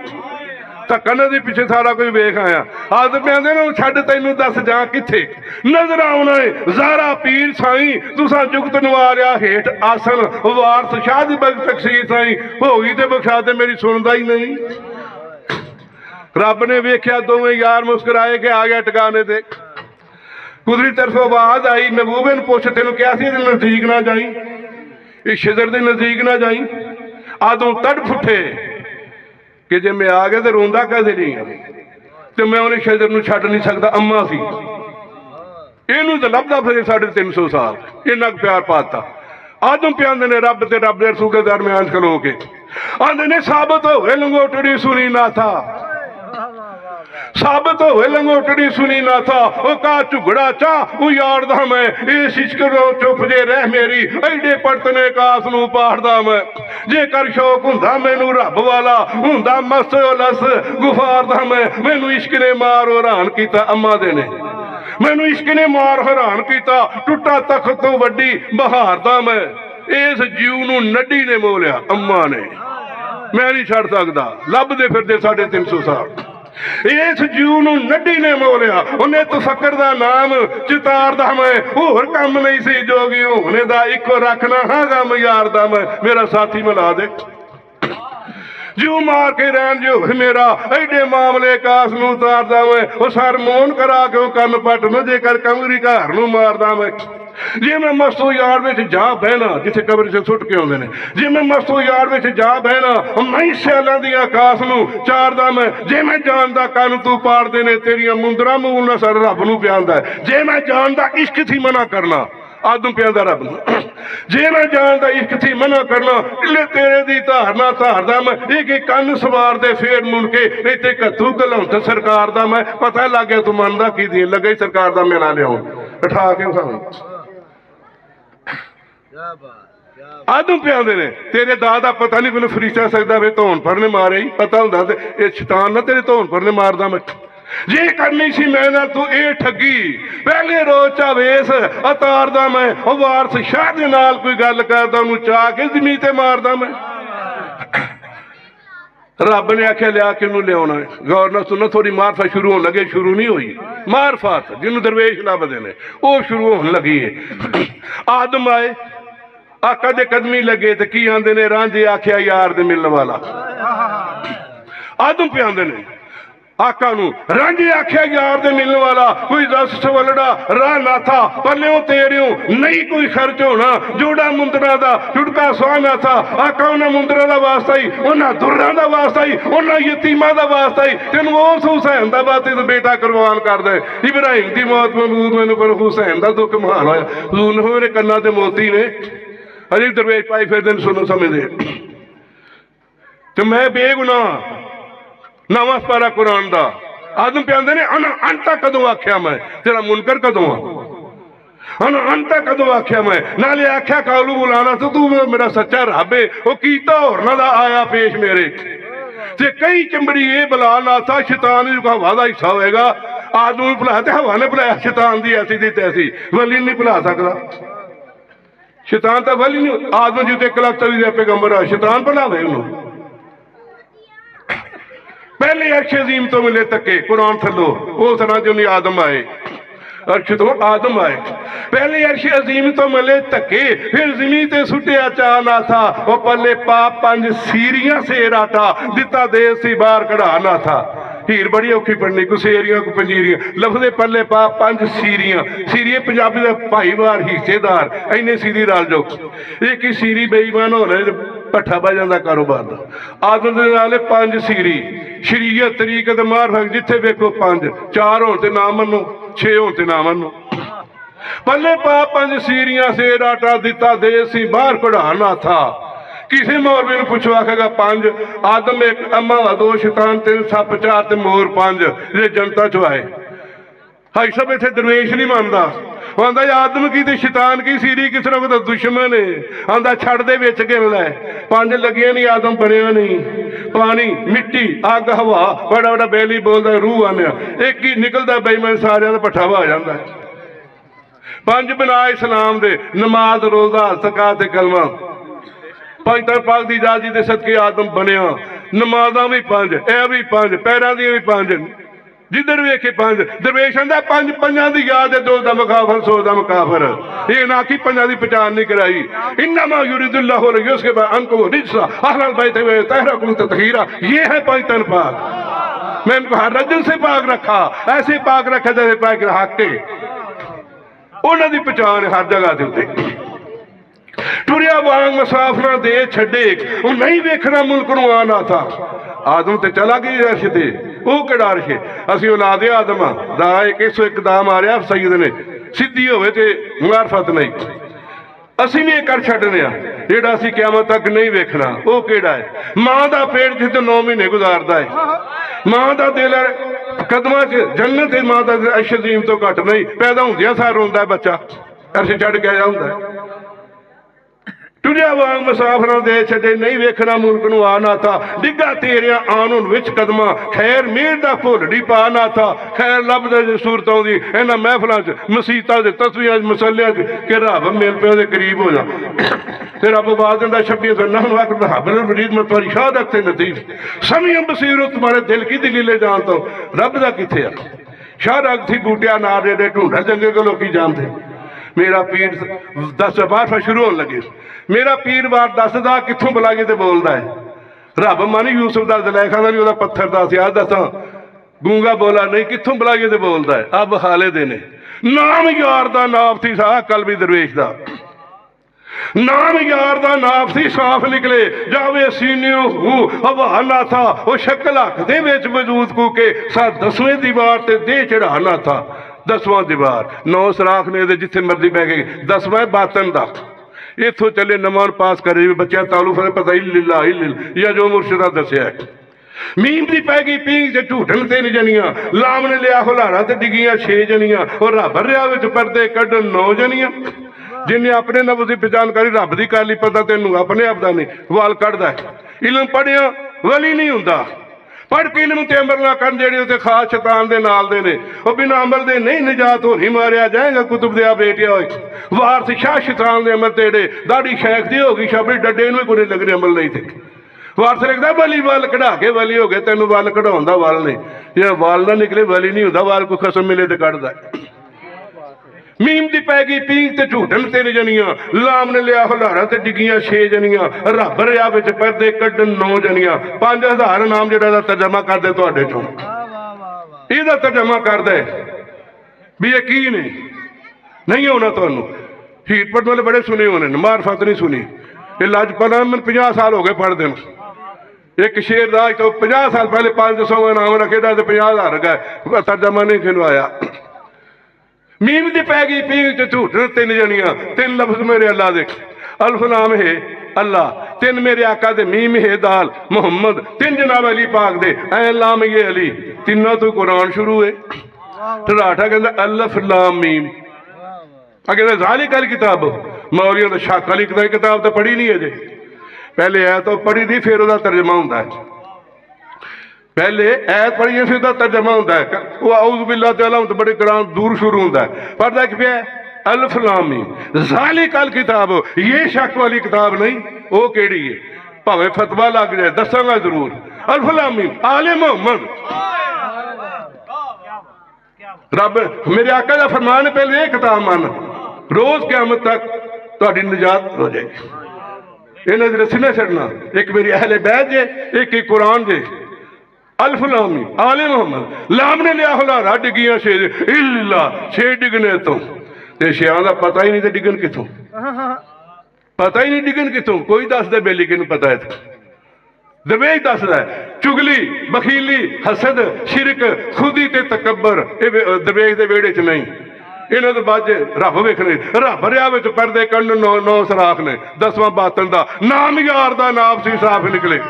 धक्कन दे पिछे सारा कुछ वेख आया आदत पे ना छड्ड तैनू दस जा किथे नजर आउणा है ज़ारा पीर साई तुसा जुगत नवारिया हेठ आसन वारस शाह दी बख्श तकसीर साई होगी ते बख्शा दे मेरी सुनदा ही नहीं। रब ने वेख्या दोवें यार मुस्कुराए के आ गया टकाने ते कुदरती तरफ आवाज आई महबूब ने पुछ तेन क्या नजदीक ना जाई इस शिजर के नजदीक ना जाई आदों तड़फ उठे कि जे मैं आ गया तो रोंदा कैसे नहीं तो मैं उन्हें शिजर नूं छड्ड नहीं सकता अम्मा सी इनू तो लभदा फिरे 350 साल इन्ना प्यार पाता आदम पे आंदे ने रब ते रब दे रसूल के दरम्यान खलो के आंदे ने साबित होवे लंगोटड़ी सुनी ना था साबित होवे लंगोटड़ी सुनी ना था ओ का झुगड़ा चा ओ यार दा मैं इस इश्क रो चुप जे रह मेरी एडे पड़तने कास नू पाड़दा मैं जे कर शौक हुंदा मैनू रब वाला हुंदा मस्त लस गुफार दा मैं मैनू इश्क ने मार हैरान कीता अम्मा दे ने मैनू इश्क ने मार हैरान कीता टुटा तख्त तो वड्डी बहार दा मैं इस जीव नू नड्डी ने मोलिया अम्मा ने मैं नहीं छड़ सकदा लभदे फिरदे 350 साल इस जीव नू नड्डी ने मोलिया उन्हें तफक्कर दा नाम चितार दा मैं होर कम नहीं सी जोगी होने दा इको रखना हाँ गम यार दा मैं मेरा साथी मिला दे ਜਿਉ ਮਾਰ ਕੇ ਰਹਿਣ ਜੋ ਮੇਰਾ ਐਡੇ ਮਾਮਲੇ ਕਾਸ ਨੂੰ ਉਤਾਰਦਾ ਮੈਂ ਉਹ ਸਰ ਮੋਹਨ ਕਰਾ ਕੇ ਉਹ ਕੰਨ ਪੱਟ ਨੂੰ ਜੇਕਰ ਕਮਰੀ ਘਰ ਨੂੰ ਮਾਰਦਾ ਮੈਂ ਜੇ ਮੈਂ ਮਸਤੋ ਯਾਰ ਵਿੱਚ ਜਾ ਬਹਿਣਾ ਜਿੱਥੇ ਕਬਰ 'ਚ ਸੁੱਟ ਕੇ ਆਉਂਦੇ ਨੇ ਜੇ ਮੈਂ ਮਸਤੋ ਯਾਰ ਵਿੱਚ ਜਾ ਬਹਿਣਾ ਮੈਂ ਸਿਆਲਾਂ ਦੀ ਆਕਾਸ਼ ਨੂੰ ਚਾਰਦਾ ਮੈਂ ਜੇ ਮੈਂ ਜਾਣਦਾ ਕੰਨ ਤੂੰ ਪਾੜਦੇ ਨੇ ਤੇਰੀਆਂ ਮੁੰਦਰਾਂ ਮੂਲ ਨਾਲ ਸਰ ਰੱਬ ਨੂੰ ਪਿਆਂਦਾ ਜੇ ਮੈਂ ਜਾਣਦਾ ਇਸ਼ਕ ਸੀ ਮਨਾ ਕਰਨਾ ਆਦਮ ਪਿਆਂਦਾ ਰੱਬ ਨੂੰ ਜੇ ਮੈਂ ਜਾਣਦਾ ਇਸ਼ਕ ਸੀ ਮਨਾ ਕਰਨਾ ਲੈ ਤੇਰੇ ਦੀ ਧਾਰਨਾ ਧਾਰਦਾ ਮੈਂ ਇਹ ਕੰਨ ਸਵਾਰ ਦੇ ਫੇਰ ਮੁੜ ਕੇ ਨਹੀਂ ਤੇ ਕੱਥੂ ਘਲਾਉਂਦਾ ਸਰਕਾਰ ਦਾ ਮੈਂ ਪਤਾ ਲੱਗ ਗਿਆ ਤੂੰ ਮੰਨਦਾ ਕੀ ਦੇਣ ਲੱਗਾ ਸਰਕਾਰ ਦਾ ਮੇਲਾ ਲਿਆਉਣ ਉਠਾ ਕੇ ਸਾਨੂੰ ਆਦਮ ਪਿਆਂਦੇ ਨੇ ਤੇਰੇ ਦਾ ਦਾ ਪਤਾ ਨਹੀਂ ਮੈਨੂੰ ਫਰੀਚਾ ਸਕਦਾ ਵੇ ਧੌਣ ਪਰ ਨੇ ਮਾਰੇ ਹੀ ਪਤਾ ਹੁੰਦਾ ਤੇ ਇਹ ਸ਼ੈਤਾਨ ਨਾ ਤੇਰੇ ਧੌਣ ਪਰ ਨੇ ਮਾਰਦਾ ਮੈਂ ਜੇ ਕਰਨੀ ਸੀ ਮੈਂ ਨਾਲ ਤੂੰ ਇਹ ਠੱਗੀ ਪਹਿਲੇ ਰੋਜ਼ ਚਾ ਵੇਸ ਉਤਾਰਦਾ ਮੈਂ ਉਹ ਵਾਰਸ ਸ਼ਾਹ ਦੇ ਨਾਲ ਕੋਈ ਗੱਲ ਕਰਦਾ ਉਹਨੂੰ ਚਾਹ ਕੇ ਜ਼ਮੀਨ ਤੇ ਮਾਰਦਾ ਮੈਂ ਰੱਬ ਨੇ ਆਖਿਆ ਲਿਆ ਕੇ ਉਹਨੂੰ ਲਿਆਉਣਾ ਗੌਰ ਨਾਲ ਸੁਣੋ ਥੋੜੀ ਮਾਰਫਤ ਸ਼ੁਰੂ ਹੋਣ ਲੱਗੇ ਸ਼ੁਰੂ ਨਹੀਂ ਹੋਈ ਮਾਰਫਤ ਜਿਹਨੂੰ ਦਰਵੇਸ਼ ਲੱਭਦੇ ਨੇ ਉਹ ਸ਼ੁਰੂ ਹੋਣ ਲੱਗੀ ਹੈ ਆਦਮ ਆਏ ਆਕਾ ਦੇ ਕਦਮੀ ਲੱਗੇ ਤੇ ਕੀ ਆਂਦੇ ਨੇ ਰਾਂਝੇ ਆਖਿਆ ਯਾਰ ਦੇ ਮਿਲਣ ਵਾਲਾ ਆਦਮ ਪਿਆਂਦੇ ਨੇ ਆਕਾ ਨੂੰ ਰਾਂਝੇ ਆਖਿਆ ਯਾਰ ਦੇ ਮਿਲਣ ਵਾਲਾ ਕੋਈ ਰਸ ਸਵਲੜਾ ਰਾਹ ਨਾ ਥਾ ਪੱਲਿਓ ਤੇਰਿਓ ਨਹੀਂ ਕੋਈ ਖਰਚ ਹੋਣਾ ਜੋੜਾ ਮੁੰਦਰਾਂ ਦਾ ਛੁਟਕਾ ਸੁਹਾਣਾ ਥਾ ਆਕਾ ਉਹਨਾਂ ਮੁੰਦਰਾਂ ਦਾ ਵਾਸਤਾ ਹੀ ਉਹਨਾਂ ਦੁਰਾਂ ਦਾ ਵਾਸਤਾ ਹੀ ਉਹਨਾਂ ਯਤੀਮਾਂ ਦਾ ਵਾਸਤਾ ਹੀ ਤੈਨੂੰ ਉਸ ਹੁਸੈਨ ਦਾ ਵਾਸਤੇ ਤੇ ਬੇਟਾ ਕੁਰਬਾਨ ਕਰਦਾ ਇਬਰਾਹੀਮ ਦੀ ਮੌਤ ਮਨਜ਼ੂਰ ਮੈਨੂੰ ਪਰ ਹੁਸੈਨ ਦਾ ਦੁੱਖ ਮਹਾਨ ਹੋਇਆ ਹਜ਼ੂਰ ਨੇ ਮੇਰੇ ਕੰਨਾਂ ਤੇ ਮੋਤੀ ਨੇ ਅਜੇ ਦਰਵੇਸ਼ ਪਾਈ ਫਿਰਦੇ ਨੇ ਸੁਣੋ ਸਮਝਦੇ ਤੇ ਮੈਂ ਬੇਗੁਨਾਹ ਨਵਾਂ ਪਾਰਾ ਕੁਰਾਨ ਦਾ ਆਦਮ ਪਿਆਂਦੇ ਨੇ ਅੰਤਾ ਕਦੋਂ ਆਖਿਆ ਮੈਂ ਤੇਰਾ ਮੁਨਕਰ ਕਦੋਂ ਆ ਅੰਤਾ ਕਦੋਂ ਆਖਿਆ ਮੈਂ ਨਾਲੇ ਆਖਿਆ ਕਾਲੂ ਬੁਲਾਣਾ ਤੂੰ ਮੇਰਾ ਸੱਚਾ ਰੱਬ ਏ ਉਹ ਕੀਤਾ ਹੋਰਨਾਂ ਦਾ ਆਇਆ ਪੇਸ਼ ਮੇਰੇ ਤੇ ਕਈ ਚੰਬੜੀ ਇਹ ਬਲਾ ਨਾ ਥਾ ਸ਼ੈਤਾਨ ਨੂੰ ਹਵਾ ਦਾ ਹਿੱਸਾ ਹੋਏਗਾ ਆਦਮ ਨੂੰ ਭੁਲਾ ਤੇ ਹਵਾ ਨੇ ਭੁਲਾਇਆ ਸ਼ੈਤਾਨ ਦੀ ਐਸੀ ਦੀ ਤੈਸੀ ਵਲੀ ਨਹੀਂ ਭੁਲਾ ਸਕਦਾ ਸ਼ੈਤਾਨ ਤਾਂ ਵਲੀ ਨਹੀਂ ਆਦਮ ਜੀ ਤੇ 124 ਦੇ ਪੈਗੰਬਰ ਆ ਸ਼ੈਤਾਨ ਭੁਲਾਵੇ ਉਹਨੂੰ पहले अर्श अजीम तो मिले तके कुरान थलो वो तरह जो नहीं आदम आए अर्श तो आदम आए पहले अर्श अजीम तो मिले तके फिर जमीन ते सुटिया चाहना था वो पल्ले पाप पंज सीरियां से राटा दिता देश सी बाहर कढ़ाना था हीर बड़ी औखी पढ़नी को सेरियां को पंजीरियां लफदे पल्ले पाप पंज सीरियां सीरिये पंजाबी का भाईवार हिस्सेदार इन्ने सीरी राल जो एक ही सीरी बेईमान हो रहे भट्ठा बह जाता कारोबार का आदम दे नाल पंज सीरी शरीयत तरीकत मारफत जिथे वेखो पंज चार होण ते ना मनो छे होण ते ना मनो पल्ले पा पंज सीरियां से आटा दिता देश सी बाहर कढ़ाना था किसी मौलवी ने पूछो आखेगा पंज आदम एक अम्मा दो शैतान तीन सप चार ते मोर पंज ये जनता चो आए हाई सब इत्थे दरवेश नहीं मानदा आंदा आदम की ते शैतान की सीरी किस तरह का दुश्मन है आंदा छड़ दे विच गिन लै पंज लगियां नहीं आदम बनिया नहीं पानी मिट्टी अग हवा बड़ा बड़ा बैली बोलदा रूह आने एक ही निकलदा बेईमान सारियां दा भट्ठा वा जांदा पंज बना इस्लाम दे नमाज रोजा ज़कात ते कलमा पंज पाक दी इजाज़त दे सदके आदम बनिया नमाज़ां भी पंज ए भी पंज पैरां दी भी पंज जिधर वेखे पंज दरवेश आंदा पंज पंजां दी याद है दो दा मुखाफर सौ दा मुकाफर ये ना कि पंजां दी पहचान नहीं कराई इन्नमा युरिदुल्लाहु लियुज़हिबा अन्कुम रिज्सा अहलल बैत व यतहरकुम तत्हीरा ये है पंज तन पाक मैं इनको हर रजन से पाक रखा ऐसे पाक रखा जैसे पाक हक है उन्हां दी पहचान हर जगह दे उत्ते टुरिया वांग मुसाफिरां दे छड्डे वो नहीं वेखना मुल्क नूं आना था आदम ते चला गई अर्श ते ਉਹ ਕਿਹੜਾ ਅਰਸ਼ ਅਸੀਂ ਔਲਾਦੇ ਆਦਮ ਦਾ 101 ਦਾ ਮਾਰਿਆ ਸੈਦ ਨੇ ਸਿੱਧੀ ਹੋਵੇ ਤੇ ਮਾਰਫਤ ਨਹੀਂ ਅਸੀਂ ਵੀ ਇਹ ਕਰ ਛੱਡਨੇ ਆ ਜਿਹੜਾ ਅਸੀਂ ਕਿਆਮਤ ਤੱਕ ਨਹੀਂ ਵੇਖਣਾ ਉਹ ਕਿਹੜਾ ਹੈ ਮਾਂ ਦਾ ਪੇਟ ਜਿੱਥੇ 9 ਮਹੀਨੇ ਗੁਜ਼ਾਰਦਾ ਹੈ ਮਾਂ ਦਾ ਦਿਲ ਕਦਮਾਂ 'ਚ ਜੰਨਤ ਤੇ ਮਾਂ ਦਾ ਅਰਸ਼ ਅਜ਼ੀਮ ਤੋਂ ਘੱਟ ਨਹੀਂ ਪੈਦਾ ਹੁੰਦਿਆਂ ਸਾਰ ਰੋਂਦਾ ਬੱਚਾ ਅਰਸ਼ ਛੱਡ ਕੇ ਆਇਆ ਹੁੰਦਾ टुरिया वांग मुसाफिरां दे छड्डे नहीं वेखना मुल्क नूं आना था डिग्गा तेरियां आन हुण विच कदमां खैर मेर दा भुलड़ी पाना था खैर लभदे सूरतां दी इन्हां महफिलां च मसीतां दे तस्वीरां च मसलियां च कि रब मिल पे दे करीब हो जा ते रब आवाज़ दिंदा 26 नहनु अक़रब हब्बुल वरीद मैं तुहाडी शहादत ते नज़ीर समीअ बसीर तुम्हारे दिल की दलीले जानता हूं रब दा किथे आ शाहराग थी बूटिया नार दे ढूंढा जंगे को लोकी जानते मेरा पीर दस बार शुरू होने लगे मेरा पीर बार दसदा कित्थों बुलाइए तो बोलता है रब मन यूसुफ का ज़ुलैखा का नहीं वह पत्थर का सी। दसा गूंगा बोला नहीं कितों बुलाइए तो बोलता है। अब हाले दे ने नाम यार का नाम थी सा कलवी दरवेश का नाम यार का नाम सी साफ निकले जावे सीनियो हवा ना था वो शक्ल हक दे विच वजूद कूके सा 10वें दीवार ते दे चढ़ाना था। 10वां दीवार 9 सराख ने जिथे मर्जी बह गए 10वां बातन का इथों चले नमान पास करे बच्चों तालू फिर पता ही लिला ही लिल या जो मुर्शिदा दसिया मीम दी पै गई पींग से झूठन 3 जनियां लाम ने लिया हुलारा ते डिगियां 6 जनियां और रब रिया विच पर्दे कड्ढन 9 जनियां। जिन्हें अपने नफ्स की पहचान करी रब की कर ली पता तेनू अपने आप का नहीं वाल कढ़दा इलम पढ़िया वली नहीं हुंदा पढ़ के इलम ते अमल ना कर जेड़े उते खास शैतान दे नाल दे ने ओ बिना अमल दे नहीं निजात हो नहीं मारिया जाएगा कुतुब दे बेटिया होए वारस शाह शैतान दे अमल तेड़े दाढ़ी शेख दी होगी शबरी डड्डे नूं कोई लगने अमल नहीं थे वारस लिखदा वली वाल कढ़ा के वली हो गए तेनू वाल कढ़ाउण दा वाल नहीं जे वाल ना निकले वली नहीं हुंदा वाल कोई खसम मिले ते कढ़दा मीम दी पै गई पींग ते झूठन 3 जनियां लाम ने लिया हुलारा ते डिगियां 6 जनियां रब रिया विच पर्दे कड्ढन 9 जनियां 5000 नाम जिहड़ा दा तर्जमा कर दे तुहाडे चों इहदा तर्जमा कर दे भी ये की ने नहीं होना तुहानूं हीरपट वाले बड़े सुने होने मारफत नहीं सुनी ये लाजपत मैं 50 साल हो गए पढ़दे एक शेर दा तो 50 साल पहले 500 नाम रखे दा ते 50,000 गए तर्जमा नहीं किनू आया। मीम दी पै गई पींग ते झूठन 3 जनियां 3 लफ्ज मेरे अल्लाह दे अल्फ नाम है अल्लाह 3 मेरे आका दे मीम है दाल मोहम्मद 3 जनाब अली पाक दे ऐ लाम ये अली तीनों तो कुरान शुरू है ठराठा कहंदा अल्फ लाम मीम अगे ज़ालिकल किताब मौलिया दा शक अली किताब तो पढ़ी नहीं अजे पहले ऐ तो पढ़ी थी फिर उसका तर्जमा हुंदा है पहले ऐत पढ़िए फिर तर्जमा होता है वो आउज़ बिल्लाह तआला तो बड़े कुरान दूर शुरू होता है पढ़ता कि पे अल्फ लाम मीम ज़ालिकल किताब ये शक वाली किताब नहीं वो केड़ी है भावें फतवा लग जाए दसांगा जरूर अल्फ लाम मीम आले मोहम्मद रब मेरे आका का फरमान है पहले ये किताब मान रोज क़यामत तक तुहाडी निजात हो जाएगी इन्हां दी रस्सी ना छड्डना एक मेरी अहले बैत जे एक कुरान जे अल्फ लामी आले मोहम्मद लाम ने लिया हुलारा डिगियां 6 इल्ला 6 डिगने तो छेआं का पता ही नहीं तो डिगन कितों पता ही नहीं डिगन कितों कोई दस दे बेली किनू पता है दरवेश दसदा है चुगली बखीली हसद शिरक खुदी ते तकबर ये दरवेश दे वेड़े च नहीं इन्हों तो बाद रब वेखने रब रिया विच पर्दे कढ़न 9 सराख ने 10वां बातन का नाम यार का नाम सी साफ निकले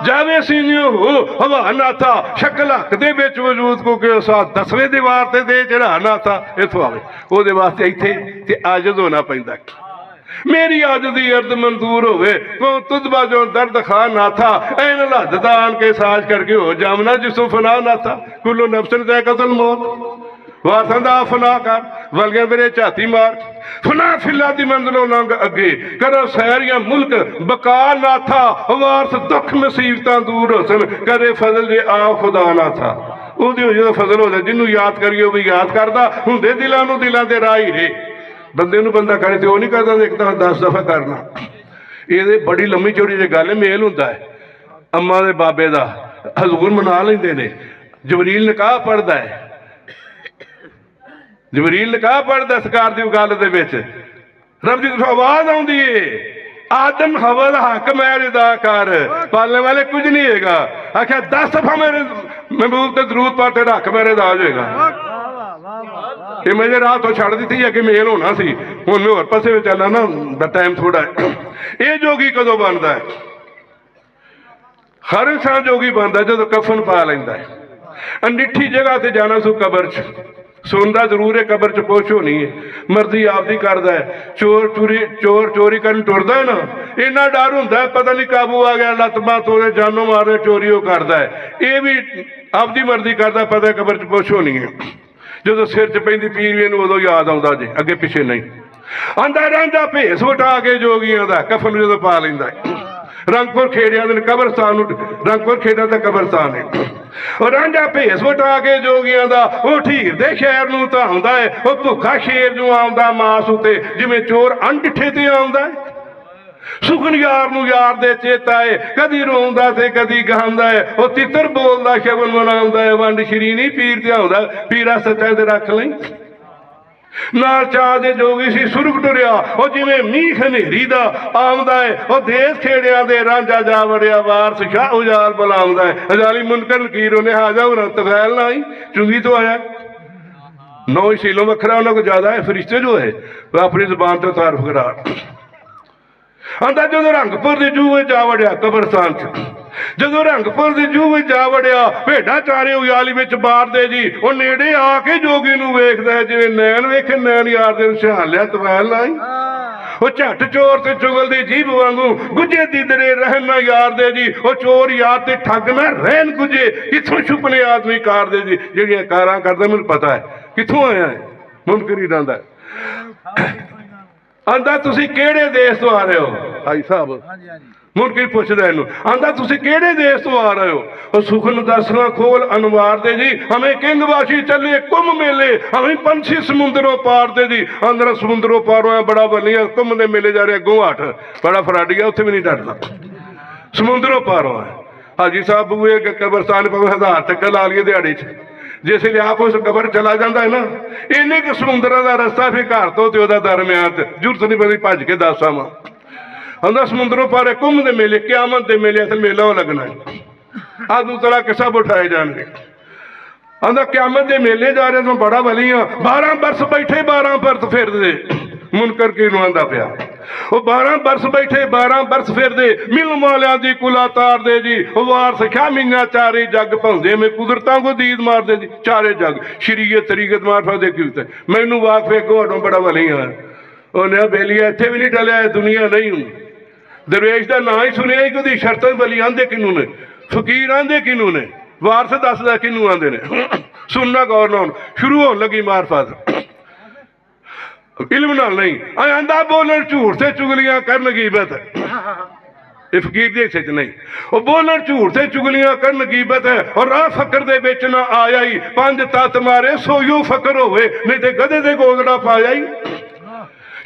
जावे सीनियो हो हवा ना था शक्ल हक दे विच वजूद को के साथ 10वें दीवार ते दे चढ़ाना था इथों आवे ओदे वास्ते इत्थे ते आजिज़ होना पैंदा मेरी आजदी अर्द मंजूर होवे तो तुदबा जो दर्द खा ना था ऐन लहदान के साज करके हो जामना जिसो फना ना था कुल्लो नफ्सन ज़ायक़तुल मौत वासंदा फना कर वलगे मेरे झाती मार फना फिला दी मंजिलों लंघ अगे करो सैरिया मुल्क बका ना था वारस दुख मुसीबतां दूर होसन करे फजल जे आ खुदा ना था ओदे जो फजल हो जाए जिन्हों याद करिए वो याद करदा हुंदे दिलां नूं दिलां दे राह ही रे बंदे नूं बंदा करे ते ओ नहीं करदा एक दफा 10 दफा करना ये बड़ी लम्मी चौड़ी जी गल मेल हुंदा है अम्मा दे बाबे दा हजूर मना लैंदे ने जबरील निकाह पढ़दा है जबरील निकाह पढ़दा सरकार दी गल दे विच रब दी तरफों आवाज आउंदी है आदम हवल हक मैं रिदा कर पालने वाले कुछ नहीं हैगा आख्या 10 दफा मेरे महबूब ते दरूद पढ़ ते रख मेरे दा हो जाएगा ये मेरे राह तो छड़ दी थी अगे मेल होना सी हुण मैं होर पासे चलना ना टाइम थोड़ा है ये जोगी कदों बनता है हर इंसान जोगी बनता जो कफन पा लेंदा है अनडिठी जगह ते जाना सू कबर च सुनता जरूर है कबर च पुछ होनी है मर्जी आपकी करता है चोर चोरी कर टुरदा है ना इन्ना डर होंदा है पता नहीं काबू आ गया लत्त बांह तोड़े जानों मारने चोरी वो करता है ये भी आपकी मर्जी करता पता कबर च पुछ होनी है जो सिर च पैंदी पीर उदों याद आता जे अगे पिछे नहीं आंदा रंजा भेस वटा के जोगियां दा कफन जो पा लेंदा रंगपुर खेड़िया कबरस्तान रंगपुर खेड़ा का कबरस्तान है और रांझा भेस वटा के जोगियां दा वो ठीर दे शहर नूं धांदा है वो भुखा शेर नूं आउंदा मास उते जिवें चोर अनडिठे ते आउंदा है ਸੁਖਨ ਯਾਰ ਨੂੰ ਯਾਰ ਦੇ ਚੇਤਾ ਏ, ਕਦੀ ਰੋਂਦਾ ਤੇ ਕਦੀ ਗਾਉਂਦਾ ਏ, ਉਹ ਤਿੱਤਰ ਬੋਲਦਾ ਸ਼ਬਦ ਮਨਾਉਂਦਾ ਏ, ਵੰਡ ਸ਼੍ਰੀ ਨਹੀਂ ਪੀਰ ਤੇ ਆਉਂਦਾ, ਪੀਰਾ ਸੱਚਾਂ ਤੇ ਰੱਖ ਲਈ। ਨਾਲ ਚਾਹ ਦੇ ਜੋਗੀ ਸੀ ਸੁਰਗ ਟੁਰਿਆ, ਉਹ ਜਿਵੇਂ ਮੀਂਹ ਹਨੇਰੀ ਦਾ ਆਉਂਦਾ ਏ, ਉਹ ਦੇਸ ਖੇੜਿਆਂ ਦੇ ਰਾਂਝਾ ਜਾ ਵੜਿਆ, ਵਾਰਸ ਸ਼ਾਹ ਉਜਾਲ ਬੁਲਾਉਂਦਾ ਏ। ਅਜਾਲੀ ਮੁਨਕਰ ਨਕੀਰ ਉਹਨੇ ਹਾਜਾ ਉਰੰਤ ਫੈਲ ਨਾ ਹੀ ਚੁੰਗੀ ਤੋਂ ਆਇਆ। नौ शीलों वखरा उन्होंने को ज्यादा है, फरिश्ते जो है वो अपनी जुबान से तारफ करा। आंदा जो रंगपुर की जूह जा वड़िया कब्रस्तान च, जो रंगपुर की जूह जा वड़िया, भेडा चारे उजाली में बार दे जी, वो नेड़े आके जोगी नूं वेखदा है जिवें नैन वेखे नैन यार दे निशान लिया तवैल लाई। वो झट चोर ते चुगल दी जीभ वांगू गुजे दीदरे रहन ना यार दे जी, वो चोर यार ते ठग ना रहन गुजे, किथों छुपने आदमी कार दे जी। जिहड़ियां कारां करदा मैनूं पता है किथों आया है, मुनकर ही रहिंदा आंदा तुसीं किहड़े देश तो आ रहे हो भाई साहब, मुनकर पुछदा इहनूं आंदा तुसीं किहड़े देश तो आ रहे हो। और सुखन दसना खोल अनवार दे जी, हमें किंगवासी चले कुंभ मेले, हमें पंछी समुद्रों पार दे जी। अंदर समुद्रों पारों है बड़ा बलिया, कुंभ दे मेले जा रहे अगों हट, बड़ा फराडिया उत्थे भी नहीं डरदा, समुद्रों पारों है। हाजी साहब बूए कब्रस्तान भावें 1000 टक्कर ला लिए दिहाड़ी च, जिसले आप उस कबर चला जाता है ना, इन्ने क समुद्र का रस्ता फिर घर तो ते दरम्यान जरूरत नहीं पड़ी भज के दस आवां। आंदा समुद्रों पारे कुंभ दे मेले, क्यामत दे मेले, असल मेला वो लगना है, आ दूसरा किस्सा उठाए जाएंगे। आंदा क्यामत दे मेले जा रहे तो बड़ा वली हाँ, 12 बरस बैठे 12 बरस फिर दे। मुनकर की आंदा पिया वो 12 बरस बैठे 12 बरस फिर दे, मिल मालिया दी कुला तार दे जी, वारस खामियां चारे जग भौंदे में कुदरतां को दीद मार दे जी, चारे जग शरीयत तरीकत मार्फत देखी मैनू वाक वे गोडों बड़ा वली हाँ। उन्हें बेलिया इत्थे भी नहीं टलिया, दुनिया नहीं हूं। दरवेश का ना ही सुनिया ही कभी, शर्त बली आंदे किनू ने, फकीर आंदे किनू ने, वारस दसदा किनू आंदे ने। सुनना गौर नाल शुरू होने लगी मार्फत, इल्म नाल नहीं आंदा बोलन झूठ से चुगलियां करन गीबत, ये फकीर दे हिस्से च नहीं। वो बोलन झूठ से चुगलियां करन गीबत है, और राह फकर दे विच ना आया ही, 5 तत मारे सोयो फकर होवे, नहीं ते गधे दे गोगड़ा पाया ही।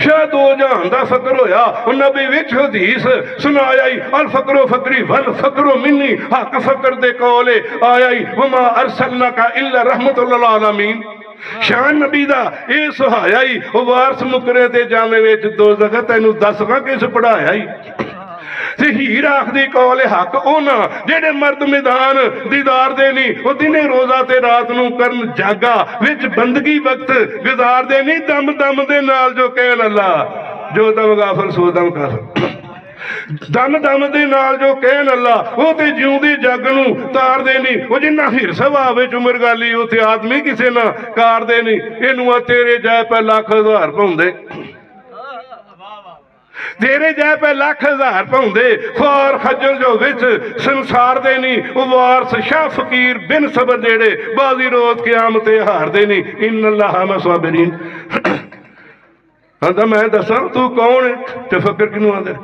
शाह 2 जहान दा फकर होया, नबी विच हदीस सुनाया ही, अल फकरो फकरी वल फकरो मिन्नी, हक फकर दे कौले आया ही, वमा अरसलनाका इल्ला रहमतुल लिल आलमीन। शान नबी दा ये सुहाया ही, वो वारस मुकरे ते जाने विच दोज़ख, तैनू दसवां किस पढ़ाया ही। हीर आखदी कौले हक ओना जेड़े मर्द मैदान दीदार दे नहीं, वो दिने रोजा ते रात नू करन जागा, विच बंदगी वक्त गुजार दे नहीं, दम दम दे नाल जो कहन अल्लाह, जो दम गाफल सो दम कर, दम दम दे नाल जो कहन अल्लाह, वो ते जिउंदे जग नू तार दे नहीं। वो जिन्ना हिरस भावे उमर गाली, उथे आदमी किसे ना कार दे नहीं। इनू तेरे जाए पे लाख हजार पाउंदे, तेरे जाए पे लाख हजार पाउंदे, ख्वार खजल जो विच संसार दे नहीं। वो वारस शाह फकीर बिन सबर जेड़े बाजी रोज क़यामत हार दे नहीं। इन्न अल्लाह मा साबिरीन। आंदा मैं दसा तू कौन है ते फकर किनू आंदे।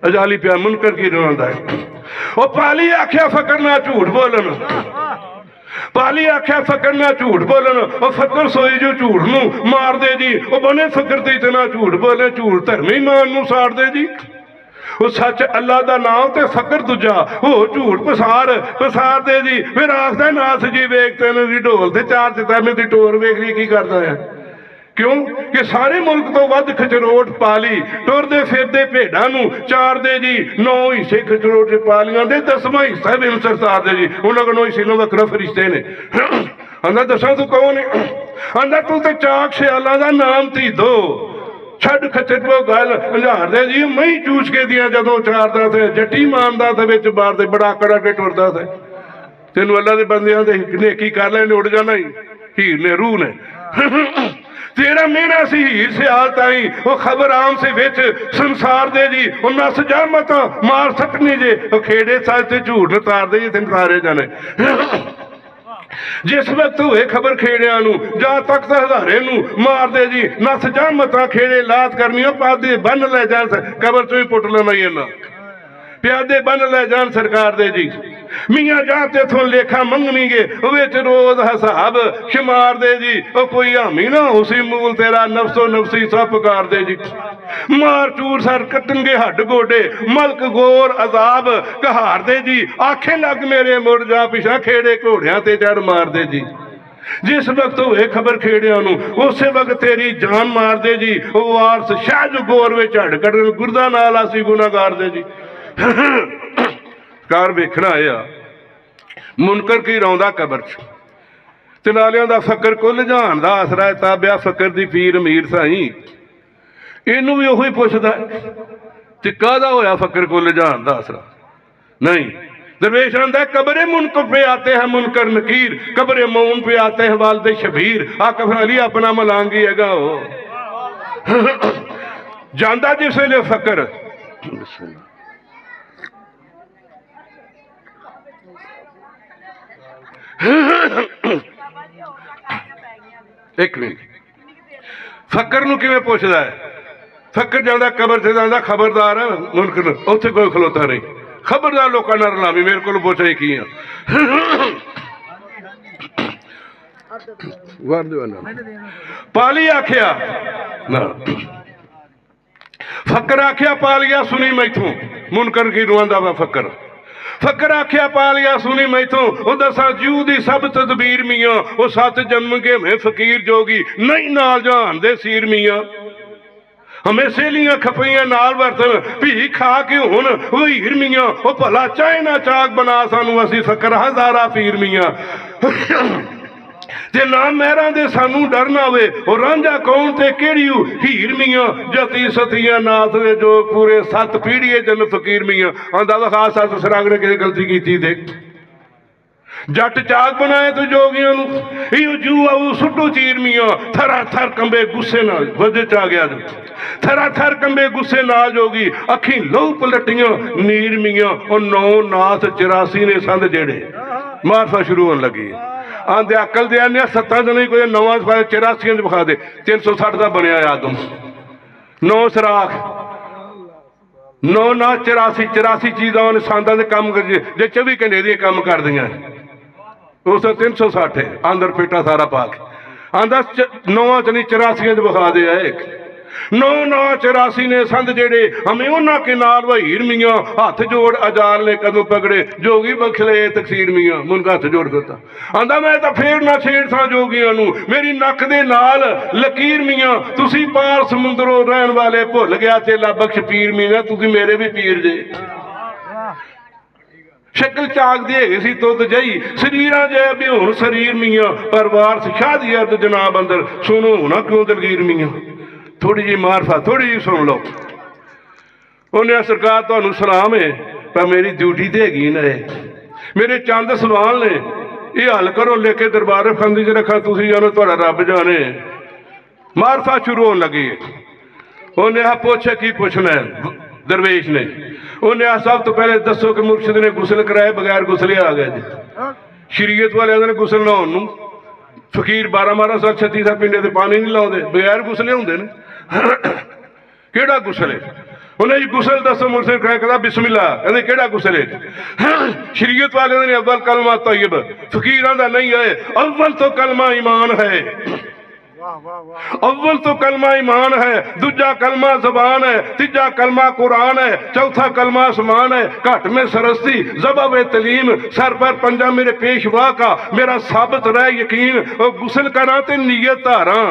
अजाली पिया मुनकर की रोंदा है। वो पाली आख्या फकर ना झूठ बोलन, पाली आख्या फकर ना झूठ बोलन, और फकर सोई जो झूठ नू मार दे जी। वो बने फकर ते इतना झूठ बोले, झूठ धर्मी मान नू साड़ दे जी। वो सच अल्लाह दा नाम ते फकर दूजा, हो झूठ पसार दे जी। फिर आखदा नाथ जी वेखते ने जी ढोल ते 4 सितारे दी टोर वेख ली की करदा है। क्यों कि सारे मुल्क तो वध खचरोट पाली, टुरदे फिरदे भेडां नू चार दे जी। 9 हिस्से खचरोट पालियां दे, 10वां हिस्सा बिन सरदार दे जी। उन्हां कोल 9 हिस्से वखरा फरिश्ते ने। आंदा दसां तू कौन है। आंदा तू ते चाक सियालां दा नाम धी दो, छड़ खच्चर को गल हज़ार दे जी। मई चूस के दियां जदों चारदा थे, जट्टी मारदा थे विच बार दे, बड़ा आकड़ा के टुरदा थे। तेनू अल्लाह दे बंदियां दे नेकी कर लैने, उड़ जाना ही। हीर ने रूह ने तेरा मेरा सी हीर सियाल ताई, वो खबर आम से विच संसार दे जी। वो नस जा मत मार सकनी जे, वो खेड़े साज ते झूठ नतार दे जी, तेन तारे जाने। जिस वक्त हुए खबर खेड़िया नू, जा तक हजारे नू मार दे जी। नस जा मत खेड़े लात करनी, पादे बन ले जान, कबर चो ही पुट लेना ही ना, प्यादे बन ले जान सरकार दे जी। मियाँ जा तेथों लेखा मंगणीगे विच रोज हिसाब शुमार दे जी ओ कोई हामी ना उसी मूल तेरा नफसो नफसी सब पुकार दे जी मार चूर सर कटनगे हड्ड गोडे मलक गोर अजाब कहार दे जी आखे लग मेरे मुड़ जा पिछा खेड़े घोड़ियां ते चढ़ मार दे जी जिस वक्त होए खबर खेड़िया उस वक्त तेरी जान मार दे जी वारस शाह गोर में झड़ कटन गुरदा नाल आसी गुनागार दे जी कार वेखना आया मुनकर की रौंदा कबर च ते नालियां दा फकर कुल जहान दा आसरा है ताबिया फकर दी पीर अमीर साई इनू भी उही पुछदा ते काहदा होया फकर कुल जहान दा आसरा नहीं दरवेश आंदा कब्रे मुनकर पे आते हैं मुनकर नकीर कब्रे मौन पे आते हैं वालदे शबीर आकफ अली अपना मलांगी हैगा वो जांदा जिस वेले फकर एक मिनट फकर नूं किवें पुछदा है फकर जांदा कबर से जांदा खबरदार मुनकर उत्थे कोई खलोता नहीं खबरदार लोगों ना रलावी मेरे को पुछ रही की पाली आखिया ना फकर आखिया पालिया सुनी मैथों मुनकर की रुआंदा वा फकर फकर आखिया पालिया सुनी मैथों वो दसा जू दी सब तदबीर मियाँ वो सत जन्म के मैं फकीर जोगी नहीं नाल जहान दे सीर मियाँ हमें सहेलियां खपइयां नाल वरतन भी खा के हुण वहीर मियाँ वो भला चाहे ना चाक बना सानू असी फकर हजारा पीर मियाँ ते ना महरा दे सानू डर ना होवे और रांझा कौन ते केड़ी हीर मियाँ जती सतियां नाथ दे जो पूरे सत पीढ़िए जन फकीर मियाँ आंदा वखा सत सरांग ने किसी गलती की देख जट चाक बनाए तो जोगियां इहो जू आऊ सुटो चीर मियाँ थरा थर कंबे गुस्से नाल वज च आ गया थरा थर कंबे गुस्से नाल जोगी अखी लहू पलटियां नीर मियाँ और 9 नाथ 84 ने संद जेड़े मारफा शुरू होने लगी आंदे अकल दे आने 7 दिन कोई नवा 84 विखा दे 360 का बनया आदम 9 सराख 9 नाथ 84 चीज़ां संदां दे काम कर जे 24 घंटे दी काम कर दियां उस 360 है आंदर पेटा सारा पाक आंदा 9 च नहीं 84 विखा दे एक 9 नाथ 84 ने संद जेड़े हमें उन्हां के नाल वहीर मियाँ हाथ जोड़ अजाल ने कदों पकड़े जोगी बखले तकसीर मियाँ मुनका हाथ जोड़ दिता आंदा मैं तो फेर ना छेड़ था जोगियां नू मेरी नक दे नाल लकीर मियाँ तुसी पार समुंदरों रहन वाले भुल गया चेला बख्श पीर मियाँ तुसी मेरे भी पीर जे शक्ल चाक दी है सी तुद जई शरीरां जे बेहोन शरीर मियाँ पर वारस शाह दी अर्द जनाब अंदर सुनो ना क्यों दलगीर मियाँ थोड़ी जी मारफा थोड़ी जी सुन लो उन्हें सरकार तुहानू सलाम है पर मेरी ड्यूटी तो हैगी ना मेरे चंद सवाल ने ये हल करो लेके दरबार खंदी च रखा तुसी जानो तुहाड़ा रब जाने मारफा शुरू होने लगी उन्हें आ पूछे की पूछना है दरवेश ने उन्हें आ सब तो पहले दसो कि मुर्शिद ने गुसल कराए बगैर गुसले आ गए जी शरीयत वाले ने गुसल नहाउण नूं फकीर 12 साल 36 साल पिंडे ते पानी नहीं लाउंदे बगैर गुसले हुंदे ने केड़ा गुसल है उन्हें जी गुसल दसो मुर्शिद कहता बिस्मिल्लाह कहते केड़ा गुसल है शरीयत वाले ने अव्वल कलमा तय्यब फकीरां दा नहीं है अव्वल तो कलमा ईमान है अव्वल तो कलमा ईमान है दूजा कलमा जबान है तीजा कलमा कुरान है चौथा कलमा आसमान है घट में सरस्ती जबाब तलीम सर पर पंजा मेरे पेशवा का मेरा साबित रह यकीन और गुसल करा ते नीयत धारा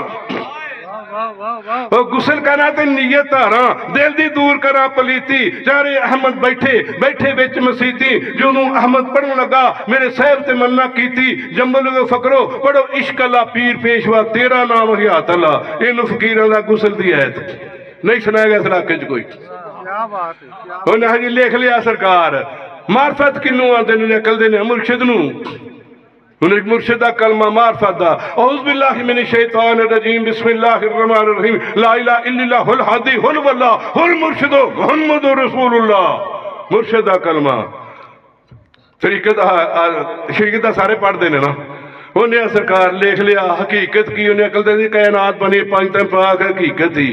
गुसल करा ते नीयत धारा दिल दी दूर करा पलीती चारे अहमद बैठे बैठे विच मसीती जोनू अहमद पढ़न लगा मेरे साहब ते मन्ना कीती जंबल फकरो पढ़ो इश्क अल्लाह पीर पेशवा तेरा नाम हयात अल्लाह इन फकीरां दा गुसल दी आयत नहीं सुनाया गया इस इलाके च कोई क्या बात है उन्हें हजी लिख लिया सरकार मार्फत किनू आंदे ने अकल दे ने मुर्शिद नू उन्हें मुर्शिद दा कलमा मार्फत दा औज़ु बिल्लाहि मिनश शैतानिर रजीम बिस्मिल्लाहिर रहमानिर रहीम ला इलाहा इल्लल्लाह हुल हादी हुल वल्लाह हुल मुर्शिदो मुहम्मदुर रसूलुल्लाह मुर्शिद दा कलमा शरीकत दा सारे पढ़ते ने ना उन्हें सरकार लिख लिया हकीकत की उन्हें अकल दे कायनात बनी 5 दिन पाक हकीकत ही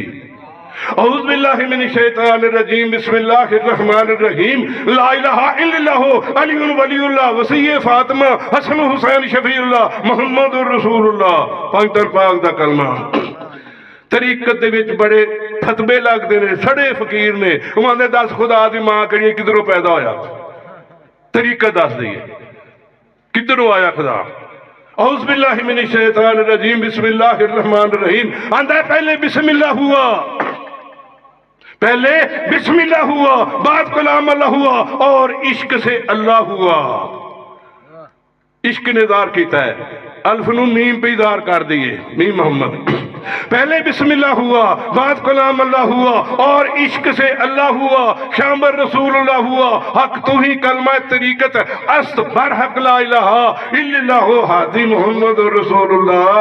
औज़ु बिल्लाहि मिनश शैतानिर रजीम, बिस्मिल्लाहिर रहमानिर रहीम, ला इलाहा इल्लल्लाहु अलीयुल वलीयुल्लाह वसीय फातिमा हसन हुसैन शफीउल्लाह मुहम्मदुर रसूलुल्लाह। पंजतन पाक दा कलमा। तरीकत दे विच बड़े फतवे लगदे ने, सड़े फकीर ने, उन्हां दे दस खुदा दी मां किहड़ी किधरों पैदा होया, तरीकत दस दी किधरों आया खुदा। औज़ु बिल्लाहि मिनश शैतानिर रजीम, बिस्मिल्लाहिर रहमानिर रहीम। आंदा पहले बिस्मिल्लाह हुआ, पहले बिस्मिल्लाह हुआ, बाद कलाम अल्लाह हुआ और इश्क से अल्लाह हुआ। इश्क ने दार किया है, अल्फ नू मीम पे दार कर दिए, मीम मोहम्मद। पहले बिस्मिल्लाह हुआ, बाद कलाम अल्लाह हुआ और इश्क से अल्लाह हुआ, शामर रसूलुल्लाह हुआ। हक तू ही कलमा तरीकत अस्त बर हक ला इलाहा इल्लल्लाहु हादी मुहम्मद रसूलुल्लाह।